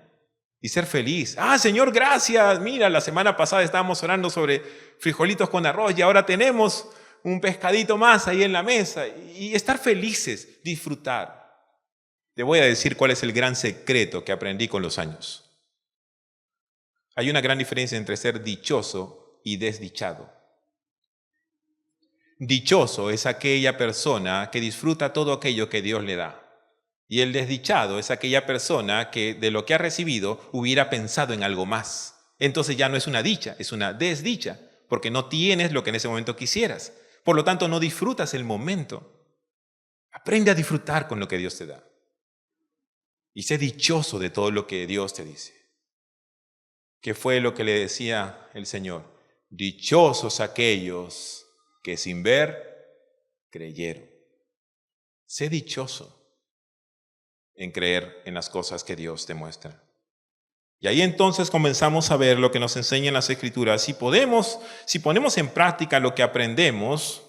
Y ser feliz. Ah, Señor, gracias. Mira, la semana pasada estábamos orando sobre frijolitos con arroz y ahora tenemos un pescadito más ahí en la mesa. Y estar felices, disfrutar. Te voy a decir cuál es el gran secreto que aprendí con los años. Hay una gran diferencia entre ser dichoso y desdichado. Dichoso es aquella persona que disfruta todo aquello que Dios le da. Y el desdichado es aquella persona que de lo que ha recibido hubiera pensado en algo más. Entonces ya no es una dicha, es una desdicha, porque no tienes lo que en ese momento quisieras. Por lo tanto, no disfrutas el momento. Aprende a disfrutar con lo que Dios te da. Y sé dichoso de todo lo que Dios te dice. ¿Qué fue lo que le decía el Señor? Dichosos aquellos que sin ver creyeron. Sé dichoso en creer en las cosas que Dios te muestra. Y ahí entonces comenzamos a ver lo que nos enseñan las Escrituras. Si ponemos en práctica lo que aprendemos,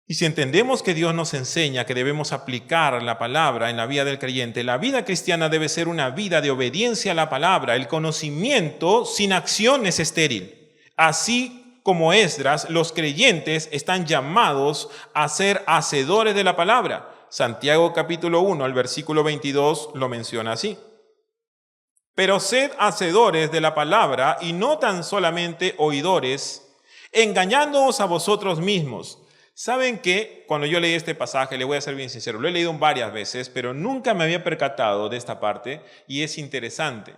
y si entendemos que Dios nos enseña que debemos aplicar la palabra en la vida del creyente, la vida cristiana debe ser una vida de obediencia a la palabra. El conocimiento sin acción es estéril. Así como Esdras, los creyentes están llamados a ser hacedores de la palabra. Santiago capítulo 1, al versículo 22 lo menciona así. Pero sed hacedores de la palabra y no tan solamente oidores, engañándoos a vosotros mismos. ¿Saben qué? Cuando yo leí este pasaje, le voy a ser bien sincero, lo he leído varias veces, pero nunca me había percatado de esta parte y es interesante.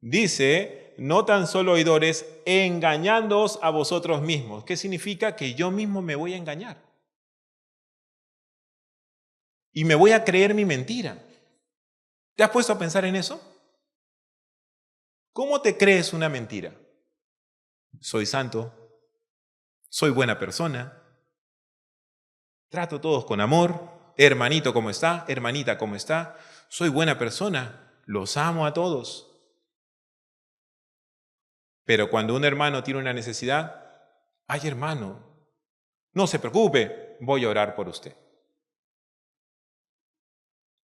Dice, no tan solo oidores, engañándoos a vosotros mismos. ¿Qué significa? Que yo mismo me voy a engañar. Y me voy a creer mi mentira. ¿Te has puesto a pensar en eso? ¿Cómo te crees una mentira? soy santo, soy buena persona, trato a todos con amor, hermanito ¿cómo está? Hermanita ¿cómo está? Soy buena persona, los amo a todos. Pero cuando un hermano tiene una necesidad, ay hermano, no se preocupe, voy a orar por usted.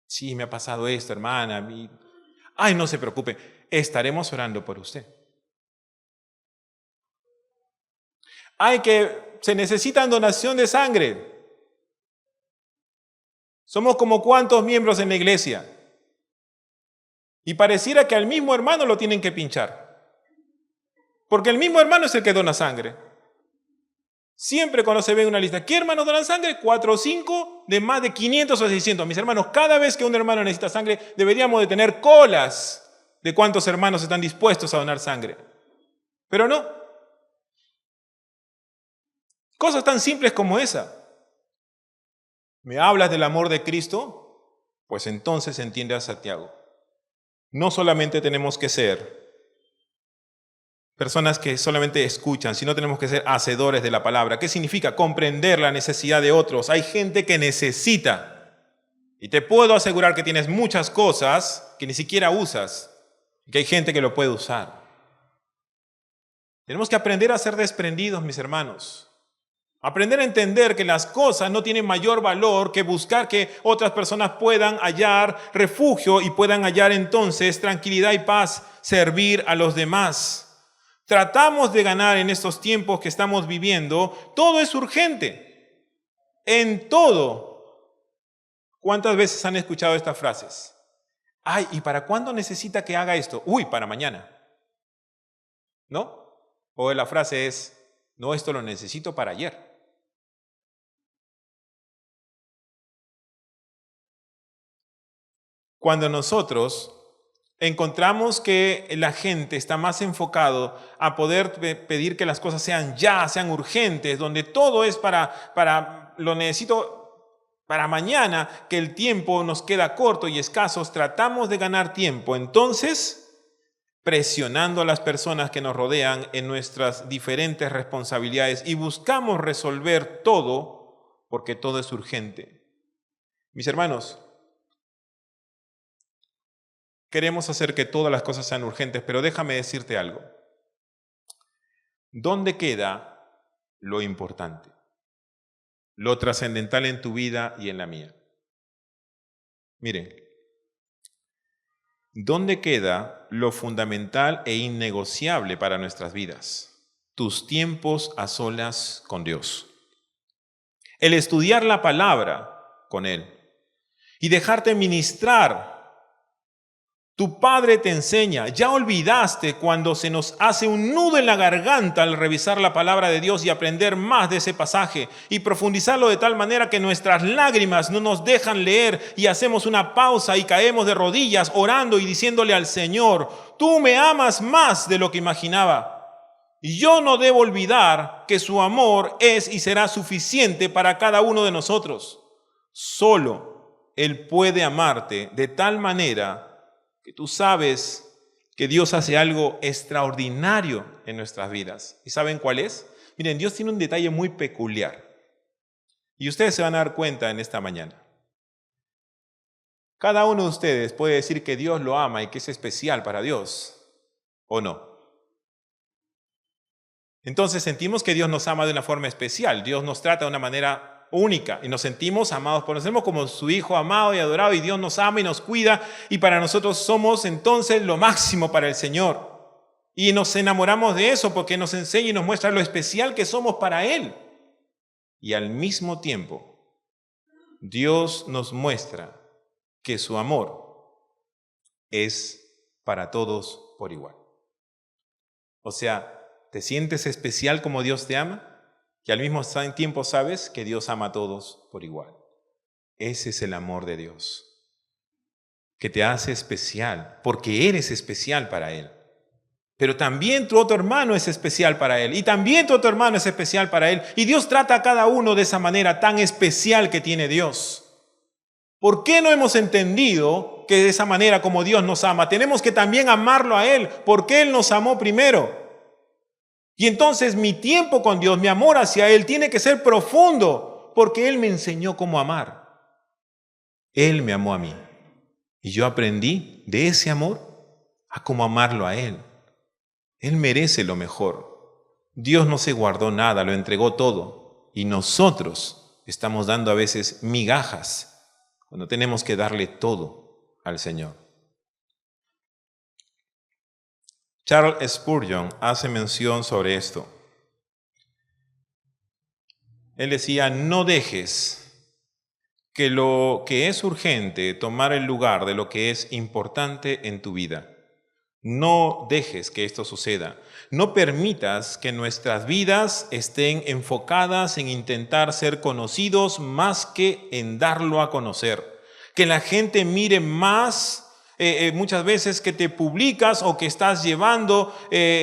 Sí, me ha pasado esto, hermana. Ay, no se preocupe, estaremos orando por usted. Ay, que se necesitan donación de sangre. Somos como cuántos miembros en la iglesia. Y pareciera que al mismo hermano lo tienen que pinchar. Porque el mismo hermano es el que dona sangre. Siempre cuando se ve una lista, ¿qué hermanos donan sangre? 4 o 5 de más de 500 o 600. Mis hermanos, cada vez que un hermano necesita sangre, deberíamos de tener colas de cuántos hermanos están dispuestos a donar sangre. Pero no. Cosas tan simples como esa. ¿Me hablas del amor de Cristo? Pues entonces entiende a Santiago. No solamente tenemos que ser personas que solamente escuchan, sino tenemos que ser hacedores de la palabra. ¿Qué significa? Comprender la necesidad de otros. Hay gente que necesita. Y te puedo asegurar que tienes muchas cosas que ni siquiera usas. Y que hay gente que lo puede usar. Tenemos que aprender a ser desprendidos, mis hermanos. Aprender a entender que las cosas no tienen mayor valor que buscar que otras personas puedan hallar refugio y puedan hallar entonces tranquilidad y paz, servir a los demás. Tratamos de ganar en estos tiempos que estamos viviendo. Todo es urgente. En todo. ¿Cuántas veces han escuchado estas frases? Ay, ¿y para cuándo necesita que haga esto? Uy, para mañana. ¿No? O la frase es, no, esto lo necesito para ayer. Cuando nosotros encontramos que la gente está más enfocado a poder pedir que las cosas sean ya, sean urgentes, donde todo es lo necesito para mañana, que el tiempo nos queda corto y escasos, tratamos de ganar tiempo. Entonces, presionando a las personas que nos rodean en nuestras diferentes responsabilidades y buscamos resolver todo porque todo es urgente. Mis hermanos, queremos hacer que todas las cosas sean urgentes, pero déjame decirte algo. ¿Dónde queda lo importante? Lo trascendental en tu vida y en la mía. Miren, ¿dónde queda lo fundamental e innegociable para nuestras vidas? Tus tiempos a solas con Dios. El estudiar la palabra con Él y dejarte ministrar. Tu Padre te enseña. Ya olvidaste cuando se nos hace un nudo en la garganta al revisar la palabra de Dios y aprender más de ese pasaje y profundizarlo de tal manera que nuestras lágrimas no nos dejan leer y hacemos una pausa y caemos de rodillas orando y diciéndole al Señor, tú me amas más de lo que imaginaba. Y yo no debo olvidar que su amor es y será suficiente para cada uno de nosotros. Solo Él puede amarte de tal manera que tú sabes que Dios hace algo extraordinario en nuestras vidas. ¿Y saben cuál es? Miren, Dios tiene un detalle muy peculiar. Y ustedes se van a dar cuenta en esta mañana. Cada uno de ustedes puede decir que Dios lo ama y que es especial para Dios, ¿o no? Entonces sentimos que Dios nos ama de una forma especial. Dios nos trata de una manera única y nos sentimos amados por nosotros como su Hijo amado y adorado, y Dios nos ama y nos cuida, y para nosotros somos entonces lo máximo para el Señor. Y nos enamoramos de eso porque nos enseña y nos muestra lo especial que somos para Él. Y al mismo tiempo, Dios nos muestra que su amor es para todos por igual. O sea, ¿te sientes especial como Dios te ama? Que al mismo tiempo sabes que Dios ama a todos por igual. Ese es el amor de Dios, que te hace especial, porque eres especial para Él. Pero también tu otro hermano es especial para Él, y también tu otro hermano es especial para Él. Y Dios trata a cada uno de esa manera tan especial que tiene Dios. ¿Por qué no hemos entendido que de esa manera como Dios nos ama, tenemos que también amarlo a Él? Porque Él nos amó primero. Y entonces mi tiempo con Dios, mi amor hacia Él, tiene que ser profundo, porque Él me enseñó cómo amar. Él me amó a mí. Y yo aprendí de ese amor a cómo amarlo a Él. Él merece lo mejor. Dios no se guardó nada, lo entregó todo. Y nosotros estamos dando a veces migajas cuando tenemos que darle todo al Señor. Charles Spurgeon hace mención sobre esto. Él decía, no dejes que lo que es urgente tomar el lugar de lo que es importante en tu vida. No dejes que esto suceda. No permitas que nuestras vidas estén enfocadas en intentar ser conocidos más que en darlo a conocer. Que la gente mire más muchas veces que te publicas o que estás llevando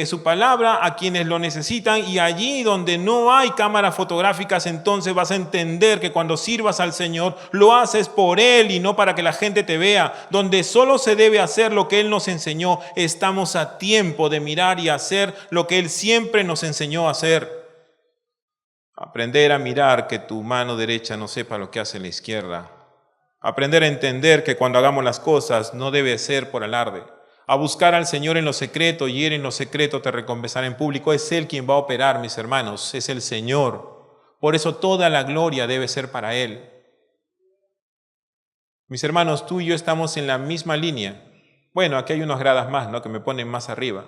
su palabra a quienes lo necesitan, y allí donde no hay cámaras fotográficas, entonces vas a entender que cuando sirvas al Señor lo haces por Él y no para que la gente te vea. Donde solo se debe hacer lo que Él nos enseñó, estamos a tiempo de mirar y hacer lo que Él siempre nos enseñó a hacer. Aprender a mirar que tu mano derecha no sepa lo que hace la izquierda. Aprender a entender que cuando hagamos las cosas no debe ser por alarde. A buscar al Señor en lo secreto, y Él en lo secreto te recompensará en público. Es Él quien va a operar, mis hermanos, es el Señor. Por eso toda la gloria debe ser para Él. Mis hermanos, tú y yo estamos en la misma línea. Bueno, aquí hay unas gradas más, ¿no?, que me ponen más arriba.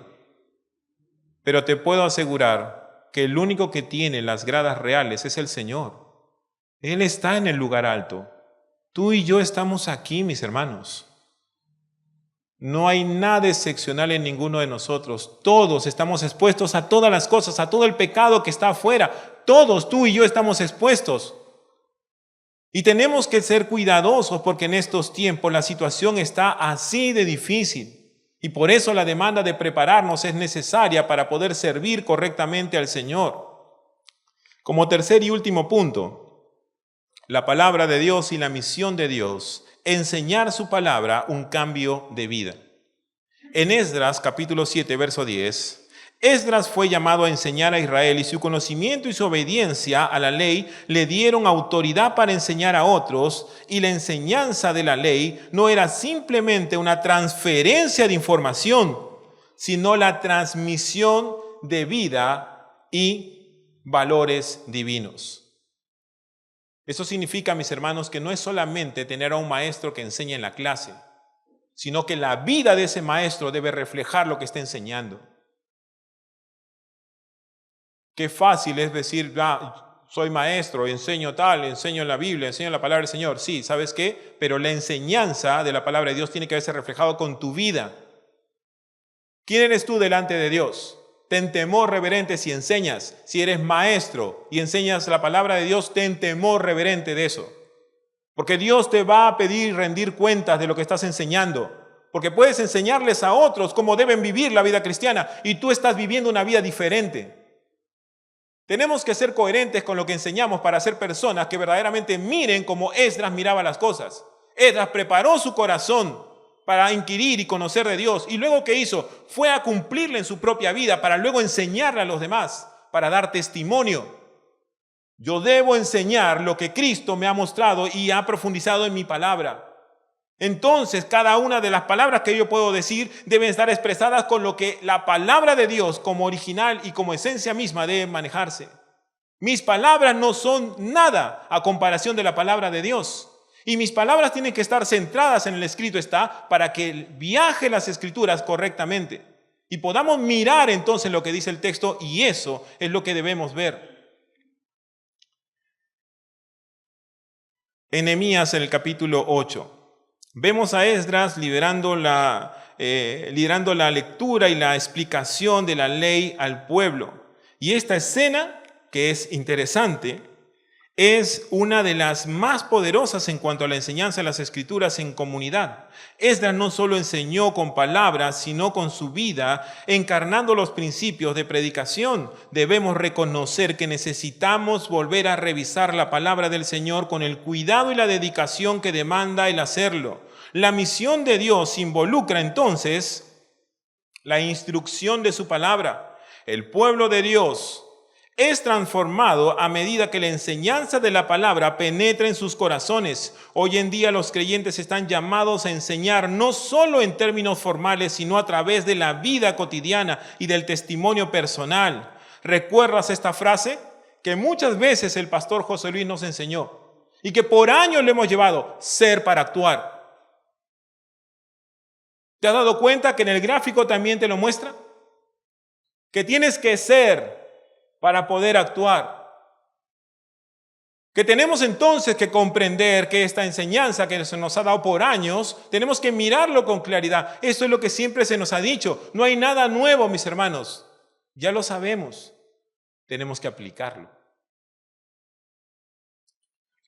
Pero te puedo asegurar que el único que tiene las gradas reales es el Señor. Él está en el lugar alto. Tú y yo estamos aquí, mis hermanos. No hay nada excepcional en ninguno de nosotros. Todos estamos expuestos a todas las cosas, a todo el pecado que está afuera. Todos, tú y yo, estamos expuestos. Y tenemos que ser cuidadosos porque en estos tiempos la situación está así de difícil. Y por eso la demanda de prepararnos es necesaria para poder servir correctamente al Señor. Como tercer y último punto, la palabra de Dios y la misión de Dios, enseñar su palabra, un cambio de vida. En Esdras, capítulo 7, verso 10, Esdras fue llamado a enseñar a Israel, y su conocimiento y su obediencia a la ley le dieron autoridad para enseñar a otros, y la enseñanza de la ley no era simplemente una transferencia de información, sino la transmisión de vida y valores divinos. Eso significa, mis hermanos, que no es solamente tener a un maestro que enseña en la clase, sino que la vida de ese maestro debe reflejar lo que está enseñando. Qué fácil es decir, soy maestro, enseño tal, enseño la Biblia, enseño la palabra del Señor. Sí, ¿sabes qué? Pero la enseñanza de la palabra de Dios tiene que verse reflejado con tu vida. ¿Quién eres tú delante de Dios? Ten temor reverente si enseñas. Si eres maestro y enseñas la palabra de Dios, ten temor reverente de eso. Porque Dios te va a pedir y rendir cuentas de lo que estás enseñando. Porque puedes enseñarles a otros cómo deben vivir la vida cristiana y tú estás viviendo una vida diferente. Tenemos que ser coherentes con lo que enseñamos para ser personas que verdaderamente miren como Esdras miraba las cosas. Esdras preparó su corazón para inquirir y conocer de Dios. Y luego, ¿qué hizo? Fue a cumplirle en su propia vida para luego enseñarle a los demás, para dar testimonio. Yo debo enseñar lo que Cristo me ha mostrado y ha profundizado en mi palabra. Entonces, cada una de las palabras que yo puedo decir deben estar expresadas con lo que la palabra de Dios como original y como esencia misma debe manejarse. Mis palabras no son nada a comparación de la palabra de Dios. Y mis palabras tienen que estar centradas en el escrito está para que viaje las escrituras correctamente. Y podamos mirar entonces lo que dice el texto, y eso es lo que debemos ver. En Nehemías, en el capítulo 8. Vemos a Esdras liderando la lectura y la explicación de la ley al pueblo. Y esta escena, que es interesante, es una de las más poderosas en cuanto a la enseñanza de las Escrituras en comunidad. Esdras no solo enseñó con palabras, sino con su vida, encarnando los principios de predicación. Debemos reconocer que necesitamos volver a revisar la palabra del Señor con el cuidado y la dedicación que demanda el hacerlo. La misión de Dios involucra entonces la instrucción de su palabra. El pueblo de Dios es transformado a medida que la enseñanza de la palabra penetra en sus corazones. Hoy en día los creyentes están llamados a enseñar no solo en términos formales, sino a través de la vida cotidiana y del testimonio personal. ¿Recuerdas esta frase? Que muchas veces el pastor José Luis nos enseñó y que por años le hemos llevado: ser para actuar. ¿Te has dado cuenta que en el gráfico también te lo muestra? Que tienes que ser para poder actuar. Que tenemos entonces que comprender que esta enseñanza que se nos ha dado por años, tenemos que mirarlo con claridad. Eso es lo que siempre se nos ha dicho. No hay nada nuevo, mis hermanos. Ya lo sabemos. Tenemos que aplicarlo.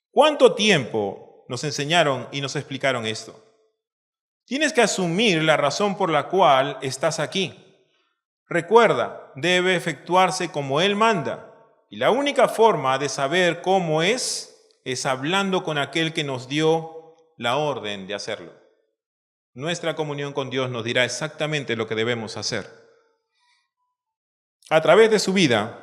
¿Cuánto tiempo nos enseñaron y nos explicaron esto? Tienes que asumir la razón por la cual estás aquí. Recuerda, debe efectuarse como Él manda. Y la única forma de saber cómo es hablando con aquel que nos dio la orden de hacerlo. Nuestra comunión con Dios nos dirá exactamente lo que debemos hacer. A través de su vida,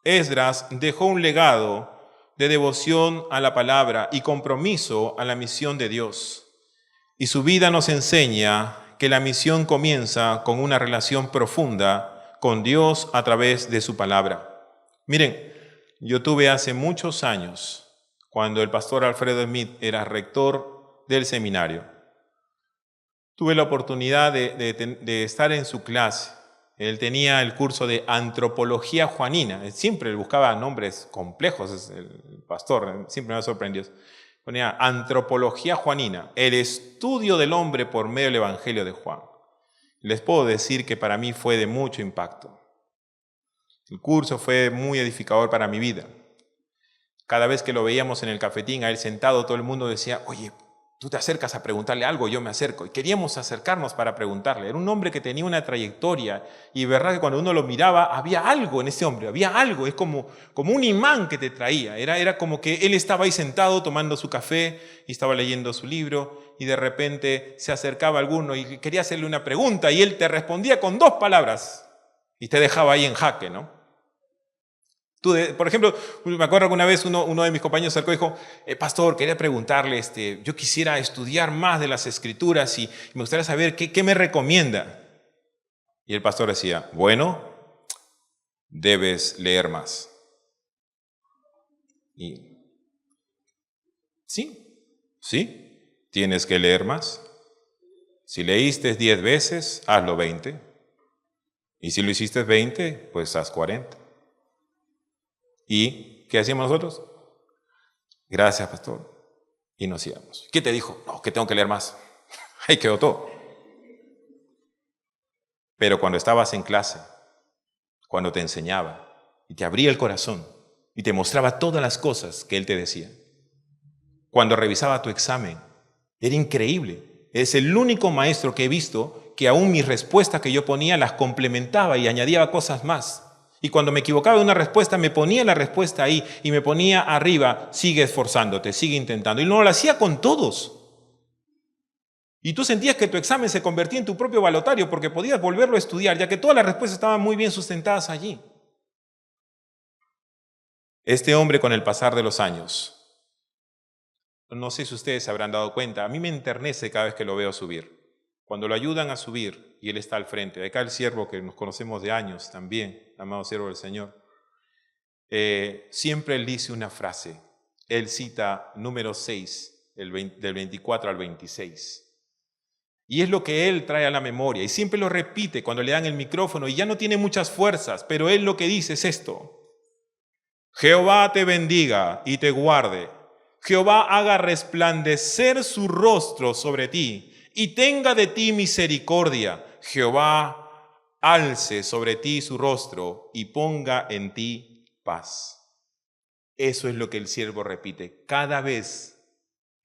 Esdras dejó un legado de devoción a la palabra y compromiso a la misión de Dios. Y su vida nos enseña que la misión comienza con una relación profunda con Dios a través de su palabra. Miren, yo tuve hace muchos años, cuando el pastor Alfredo Smith era rector del seminario, tuve la oportunidad de estar en su clase. Él tenía el curso de antropología juanina. Él siempre buscaba nombres complejos, el pastor, siempre me ha sorprendido. Ponía antropología juanina, el estudio del hombre por medio del Evangelio de Juan. Les puedo decir que para mí fue de mucho impacto. El curso fue muy edificador para mi vida. Cada vez que lo veíamos en el cafetín, a él sentado, todo el mundo decía: oye, tú te acercas a preguntarle algo, yo me acerco. Y queríamos acercarnos para preguntarle. Era un hombre que tenía una trayectoria y verdad que cuando uno lo miraba, había algo en ese hombre, había algo. Es como un imán que te traía. Era como que él estaba ahí sentado tomando su café y estaba leyendo su libro y de repente se acercaba alguno y quería hacerle una pregunta y él te respondía con 2 palabras y te dejaba ahí en jaque, ¿no? Por ejemplo, me acuerdo que una vez uno de mis compañeros se acercó y dijo: pastor, quería preguntarle, yo quisiera estudiar más de las Escrituras y me gustaría saber qué me recomienda. Y el pastor decía: bueno, debes leer más. Y sí, tienes que leer más. Si leíste 10 veces, hazlo 20. Y si lo hiciste 20, pues haz 40. ¿Y qué hacíamos nosotros? Gracias, pastor. Y nos íbamos. ¿Qué te dijo? No, que tengo que leer más. Ahí quedó todo. Pero cuando estabas en clase, cuando te enseñaba y te abría el corazón y te mostraba todas las cosas que él te decía, cuando revisaba tu examen, era increíble. Es el único maestro que he visto que aún mis respuestas que yo ponía las complementaba y añadía cosas más. Y cuando me equivocaba de una respuesta, me ponía la respuesta ahí y me ponía arriba: sigue esforzándote, sigue intentando. Y no lo hacía con todos. Y tú sentías que tu examen se convertía en tu propio balotario porque podías volverlo a estudiar, ya que todas las respuestas estaban muy bien sustentadas allí. Este hombre, con el pasar de los años, no sé si ustedes se habrán dado cuenta, a mí me enternece cada vez que lo veo subir. Cuando lo ayudan a subir y él está al frente, acá el siervo que nos conocemos de años también, amado siervo del Señor, siempre él dice una frase. Él cita número 6, del 24 al 26. Y es lo que él trae a la memoria y siempre lo repite cuando le dan el micrófono y ya no tiene muchas fuerzas, pero él lo que dice es esto: Jehová te bendiga y te guarde. Jehová haga resplandecer su rostro sobre ti y tenga de ti misericordia. Jehová alce sobre ti su rostro y ponga en ti paz. Eso es lo que el siervo repite cada vez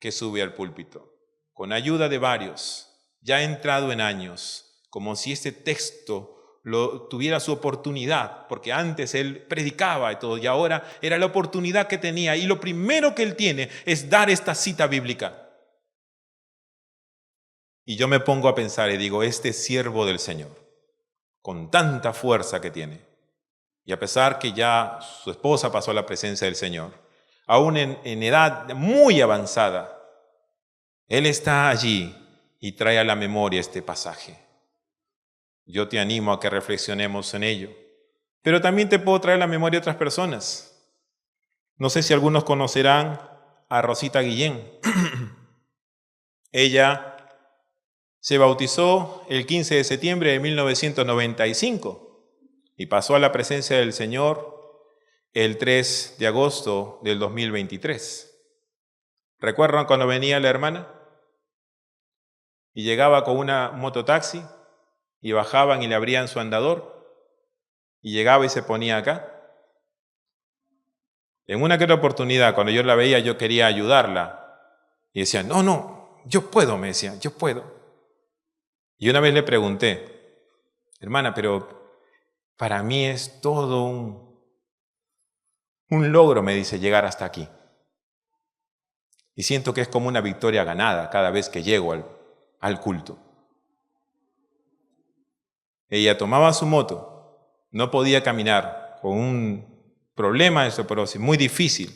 que sube al púlpito, con ayuda de varios, ya entrado en años, como si este texto tuviera su oportunidad, porque antes él predicaba y todo, y ahora era la oportunidad que tenía, y lo primero que él tiene es dar esta cita bíblica. Y yo me pongo a pensar y digo: este siervo del Señor con tanta fuerza que tiene. Y a pesar que ya su esposa pasó a la presencia del Señor, aún en edad muy avanzada, él está allí y trae a la memoria este pasaje. Yo te animo a que reflexionemos en ello. Pero también te puedo traer a la memoria otras personas. No sé si algunos conocerán a Rosita Guillén. Ella se bautizó el 15 de septiembre de 1995 y pasó a la presencia del Señor el 3 de agosto del 2023. ¿Recuerdan cuando venía la hermana? Y llegaba con un mototaxi y bajaban y le abrían su andador y llegaba y se ponía acá. En una que otra oportunidad, cuando yo la veía, yo quería ayudarla. Y decía, no, yo puedo, me decía, yo puedo. Y una vez le pregunté, hermana, pero para mí es todo un logro, me dice, llegar hasta aquí. Y siento que es como una victoria ganada cada vez que llego al culto. Ella tomaba su moto, no podía caminar, con un problema de osteoporosis muy difícil,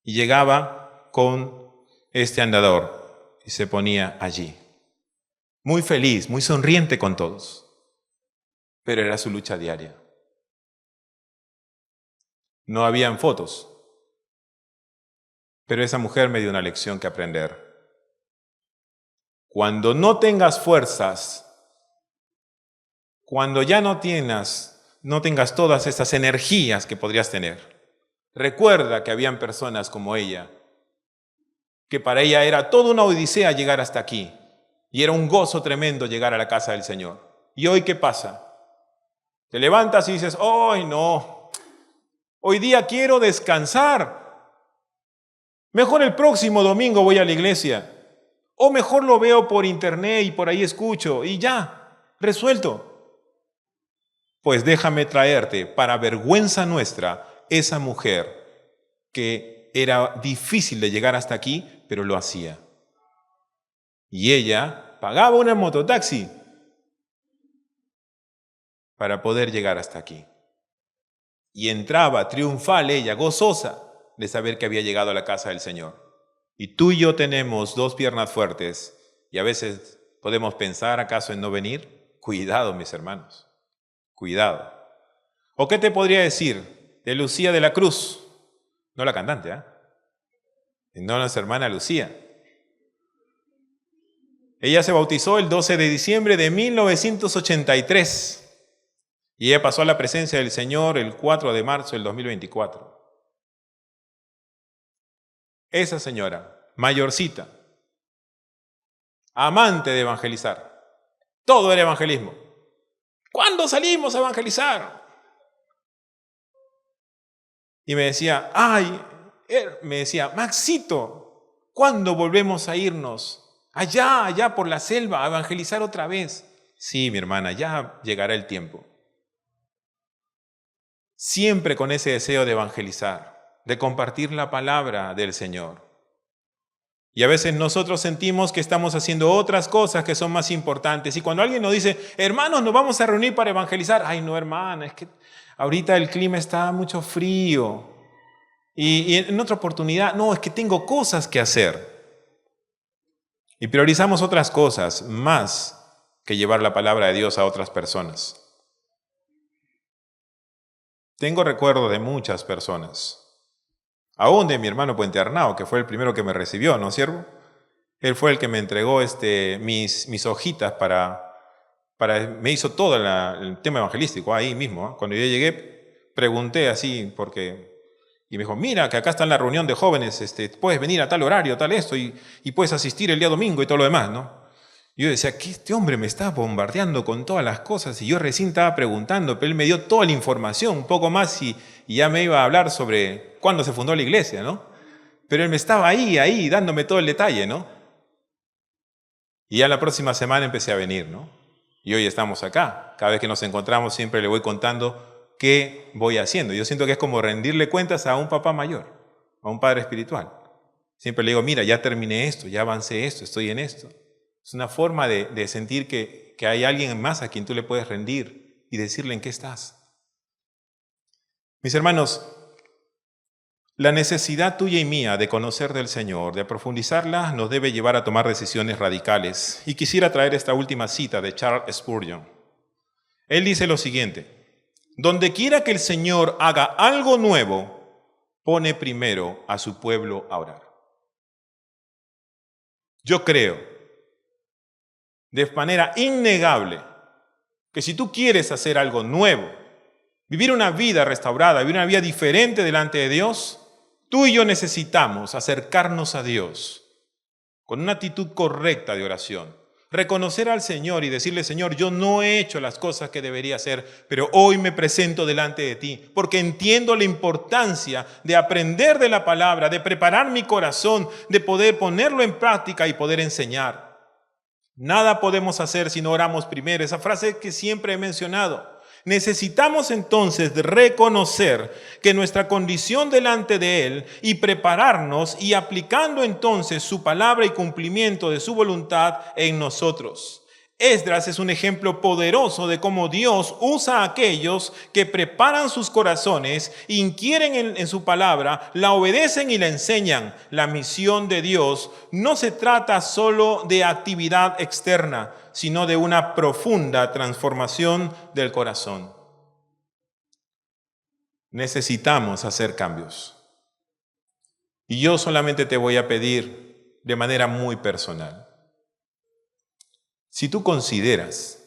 y llegaba con este andador y se ponía allí. Muy feliz, muy sonriente con todos, pero era su lucha diaria. No habían fotos, pero esa mujer me dio una lección que aprender. Cuando no tengas fuerzas, cuando ya no tengas todas esas energías que podrías tener, recuerda que habían personas como ella, que para ella era toda una odisea llegar hasta aquí, y era un gozo tremendo llegar a la casa del Señor. ¿Y hoy qué pasa? Te levantas y dices, ¡ay no! Hoy día quiero descansar. Mejor el próximo domingo voy a la iglesia. O mejor lo veo por internet y por ahí escucho y ya, resuelto. Pues déjame traerte, para vergüenza nuestra, esa mujer que era difícil de llegar hasta aquí, pero lo hacía. Y ella pagaba una mototaxi para poder llegar hasta aquí. Y entraba triunfal ella, gozosa de saber que había llegado a la casa del Señor. Y tú y yo tenemos dos piernas fuertes y a veces podemos pensar acaso en no venir. Cuidado, mis hermanos, cuidado. ¿O qué te podría decir de Lucía de la Cruz? No la cantante, no nuestra hermana Lucía. Ella se bautizó el 12 de diciembre de 1983 y ella pasó a la presencia del Señor el 4 de marzo del 2024. Esa señora, mayorcita, amante de evangelizar, todo era evangelismo. ¿Cuándo salimos a evangelizar? Y me decía, Maxito, ¿cuándo volvemos a irnos? Allá por la selva, a evangelizar otra vez. Sí, mi hermana, ya llegará el tiempo. Siempre con ese deseo de evangelizar, de compartir la palabra del Señor. Y a veces nosotros sentimos que estamos haciendo otras cosas que son más importantes. Y cuando alguien nos dice, hermanos, nos vamos a reunir para evangelizar. Ay, no, hermana, es que ahorita el clima está mucho frío. Y en otra oportunidad, no, es que tengo cosas que hacer. Y priorizamos otras cosas más que llevar la palabra de Dios a otras personas. Tengo recuerdo de muchas personas. Aún de mi hermano Puente Arnao, que fue el primero que me recibió, ¿no, siervo? Él fue el que me entregó mis hojitas me hizo todo el tema evangelístico ahí mismo. Cuando yo llegué, pregunté así, y me dijo, mira, que acá está la reunión de jóvenes, puedes venir a tal horario, tal esto, y puedes asistir el día domingo y todo lo demás, ¿no? Y yo decía, que este hombre me está bombardeando con todas las cosas, y yo recién estaba preguntando, pero él me dio toda la información, un poco más, y ya me iba a hablar sobre cuándo se fundó la iglesia, ¿no? Pero él me estaba ahí, dándome todo el detalle, ¿no? Y ya la próxima semana empecé a venir, ¿no? Y hoy estamos acá. Cada vez que nos encontramos siempre le voy contando qué voy haciendo. Yo siento que es como rendirle cuentas a un papá mayor, a un padre espiritual. Siempre le digo, mira, ya terminé esto, ya avancé esto, estoy en esto. Es una forma de sentir que hay alguien más a quien tú le puedes rendir y decirle en qué estás. Mis hermanos, la necesidad tuya y mía de conocer del Señor, de profundizarla, nos debe llevar a tomar decisiones radicales. Y quisiera traer esta última cita de Charles Spurgeon. Él dice lo siguiente: donde quiera que el Señor haga algo nuevo, pone primero a su pueblo a orar. Yo creo, de manera innegable, que si tú quieres hacer algo nuevo, vivir una vida restaurada, vivir una vida diferente delante de Dios, tú y yo necesitamos acercarnos a Dios con una actitud correcta de oración. Reconocer al Señor y decirle: Señor, yo no he hecho las cosas que debería hacer, pero hoy me presento delante de ti, porque entiendo la importancia de aprender de la palabra, de preparar mi corazón, de poder ponerlo en práctica y poder enseñar. Nada podemos hacer si no oramos primero. Esa frase que siempre he mencionado. Necesitamos entonces reconocer que nuestra condición delante de Él y prepararnos y aplicando entonces su palabra y cumplimiento de su voluntad en nosotros. Esdras es un ejemplo poderoso de cómo Dios usa a aquellos que preparan sus corazones, inquieren en su palabra, la obedecen y la enseñan. La misión de Dios no se trata solo de actividad externa, sino de una profunda transformación del corazón. Necesitamos hacer cambios. Y yo solamente te voy a pedir de manera muy personal. Si tú consideras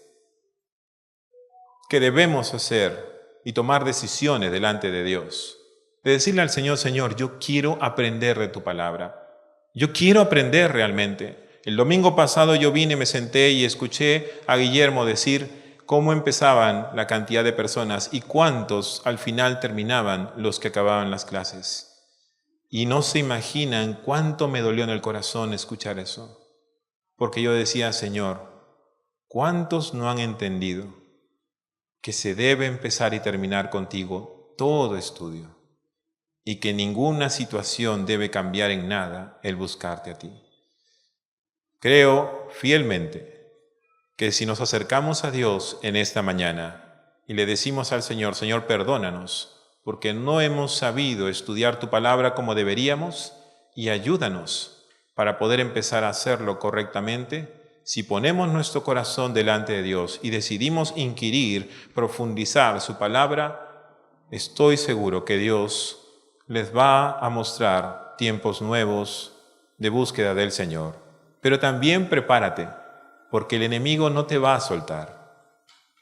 que debemos hacer y tomar decisiones delante de Dios, de decirle al Señor: Señor, yo quiero aprender de tu palabra. Yo quiero aprender realmente. El domingo pasado yo vine, me senté y escuché a Guillermo decir cómo empezaban la cantidad de personas y cuántos al final terminaban los que acababan las clases. Y no se imaginan cuánto me dolió en el corazón escuchar eso. Porque yo decía: Señor, ¿cuántos no han entendido que se debe empezar y terminar contigo todo estudio? Y que ninguna situación debe cambiar en nada el buscarte a ti. Creo fielmente que si nos acercamos a Dios en esta mañana y le decimos al Señor: Señor, perdónanos, porque no hemos sabido estudiar tu palabra como deberíamos, y ayúdanos para poder empezar a hacerlo correctamente. Si ponemos nuestro corazón delante de Dios y decidimos inquirir, profundizar su palabra, estoy seguro que Dios les va a mostrar tiempos nuevos de búsqueda del Señor. Pero también prepárate, porque el enemigo no te va a soltar.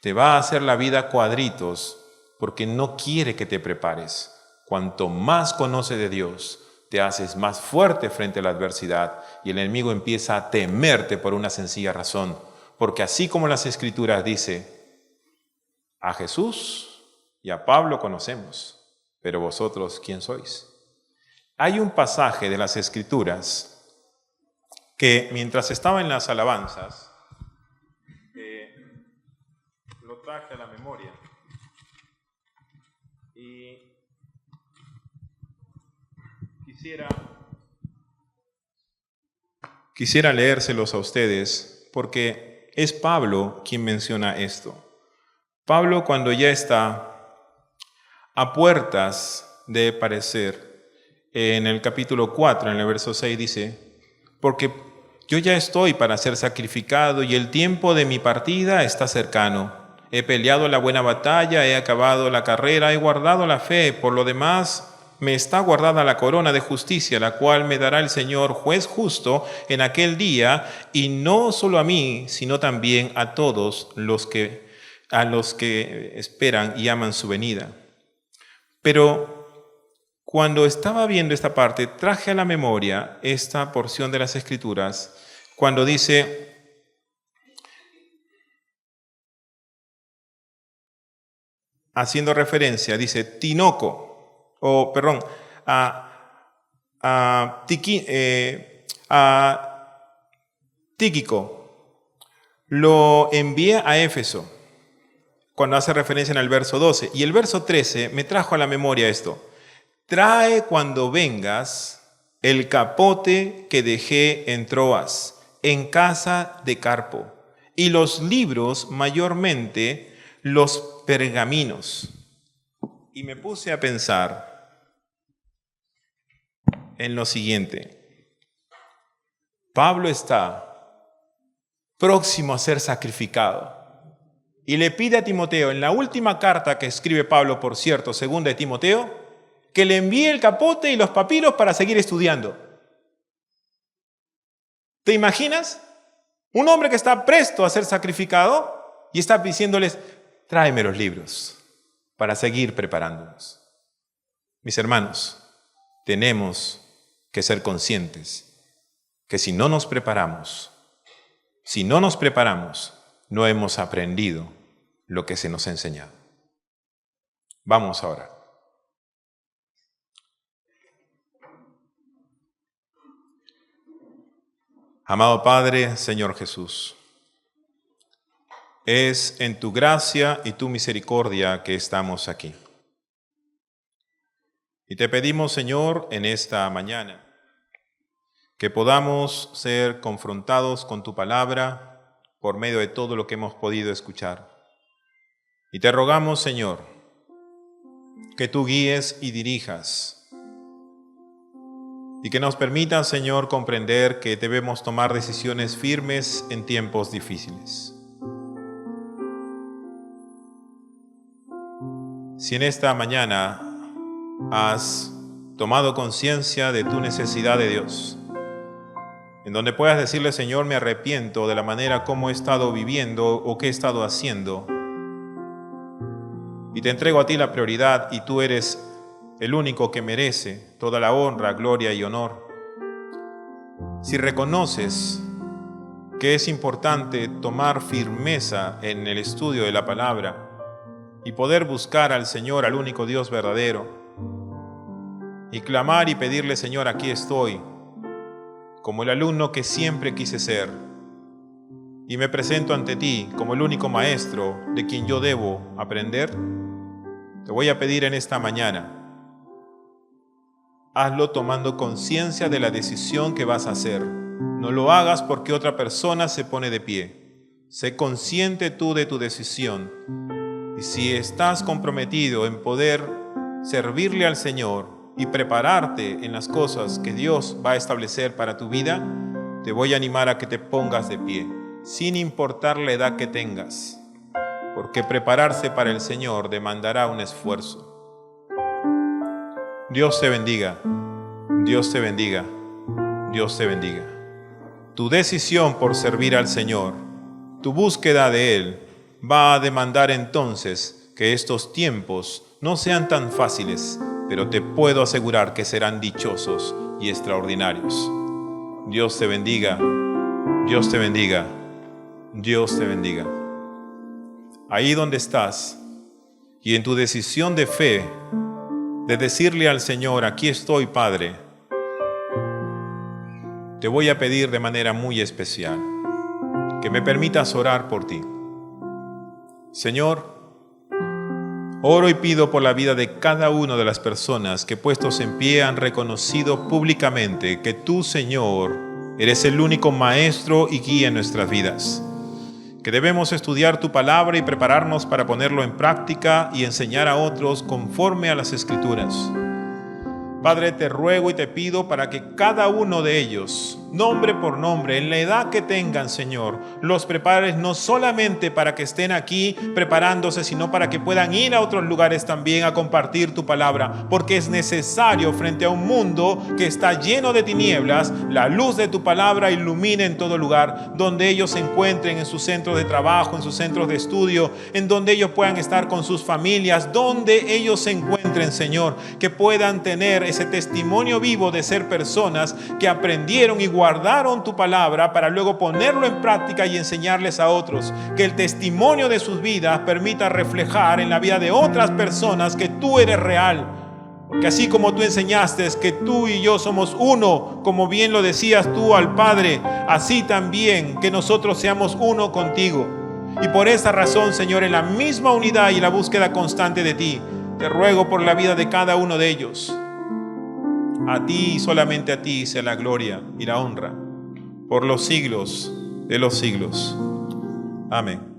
Te va a hacer la vida cuadritos, porque no quiere que te prepares. Cuanto más conoces de Dios, te haces más fuerte frente a la adversidad y el enemigo empieza a temerte por una sencilla razón. Porque así como las Escrituras dice, a Jesús y a Pablo conocemos, pero vosotros, ¿quién sois? Hay un pasaje de las Escrituras que mientras estaba en las alabanzas, lo traje a la memoria y quisiera leérselos a ustedes porque es Pablo quien menciona esto. Pablo, cuando ya está a puertas de parecer, en el capítulo 4, en el verso 6 dice: porque yo ya estoy para ser sacrificado y el tiempo de mi partida está cercano. He peleado la buena batalla, he acabado la carrera, he guardado la fe. Por lo demás, me está guardada la corona de justicia, la cual me dará el Señor, juez justo, en aquel día, y no solo a mí, sino también a todos los que esperan y aman su venida. Pero cuando estaba viendo esta parte, traje a la memoria esta porción de las Escrituras, cuando dice: haciendo referencia, dice Tíquico, lo envié a Éfeso, cuando hace referencia en el verso 12. Y el verso 13 me trajo a la memoria esto: trae cuando vengas el capote que dejé en Troas, en casa de Carpo, y los libros mayormente los pergaminos y me puse a pensar en lo siguiente. Pablo está próximo a ser sacrificado y le pide a Timoteo, en la última carta que escribe Pablo, por cierto, segunda de Timoteo, que le envíe el capote y los papiros para seguir estudiando. ¿Te imaginas? Un hombre que está presto a ser sacrificado y está diciéndoles, tráeme los libros para seguir preparándonos. Mis hermanos, tenemos que ser conscientes que si no nos preparamos, no hemos aprendido lo que se nos ha enseñado. Vamos ahora. Amado Padre, Señor Jesús, es en tu gracia y tu misericordia que estamos aquí. Y te pedimos, Señor, en esta mañana, que podamos ser confrontados con tu palabra por medio de todo lo que hemos podido escuchar. Y te rogamos, Señor, que tú guíes y dirijas, y que nos permitas, Señor, comprender que debemos tomar decisiones firmes en tiempos difíciles. Si en esta mañana has tomado conciencia de tu necesidad de Dios, en donde puedas decirle, Señor, me arrepiento de la manera como he estado viviendo o qué he estado haciendo, y te entrego a ti la prioridad y tú eres el único que merece toda la honra, gloria y honor. Si reconoces que es importante tomar firmeza en el estudio de la palabra y poder buscar al Señor, al único Dios verdadero, y clamar y pedirle, Señor, aquí estoy, como el alumno que siempre quise ser, y me presento ante ti como el único maestro de quien yo debo aprender, te voy a pedir en esta mañana, hazlo tomando conciencia de la decisión que vas a hacer. No lo hagas porque otra persona se pone de pie. Sé consciente tú de tu decisión. Y si estás comprometido en poder servirle al Señor y prepararte en las cosas que Dios va a establecer para tu vida, te voy a animar a que te pongas de pie, sin importar la edad que tengas, porque prepararse para el Señor demandará un esfuerzo. Dios te bendiga, Dios te bendiga, Dios te bendiga. Tu decisión por servir al Señor, tu búsqueda de Él, va a demandar entonces que estos tiempos no sean tan fáciles, pero te puedo asegurar que serán dichosos y extraordinarios. Dios te bendiga, Dios te bendiga, Dios te bendiga. Ahí donde estás y en tu decisión de fe, de decirle al Señor, aquí estoy, Padre, te voy a pedir de manera muy especial que me permitas orar por ti. Señor, oro y pido por la vida de cada una de las personas que puestos en pie han reconocido públicamente que tú, Señor, eres el único maestro y guía en nuestras vidas, que debemos estudiar tu palabra y prepararnos para ponerlo en práctica y enseñar a otros conforme a las Escrituras. Padre, te ruego y te pido para que cada uno de ellos, nombre por nombre, en la edad que tengan, Señor, los prepares no solamente para que estén aquí preparándose, sino para que puedan ir a otros lugares también a compartir tu palabra, porque es necesario frente a un mundo que está lleno de tinieblas, la luz de tu palabra ilumine en todo lugar, donde ellos se encuentren, en sus centros de trabajo, en sus centros de estudio, en donde ellos puedan estar con sus familias, donde ellos se encuentren, Señor, que puedan tener ese testimonio vivo de ser personas que aprendieron y guardaron tu palabra para luego ponerlo en práctica y enseñarles a otros. Que el testimonio de sus vidas permita reflejar en la vida de otras personas que tú eres real. Porque así como tú enseñaste que tú y yo somos uno, como bien lo decías tú al Padre, así también que nosotros seamos uno contigo. Y por esa razón, Señor, en la misma unidad y la búsqueda constante de ti, te ruego por la vida de cada uno de ellos. A ti y solamente a ti sea la gloria y la honra por los siglos de los siglos. Amén.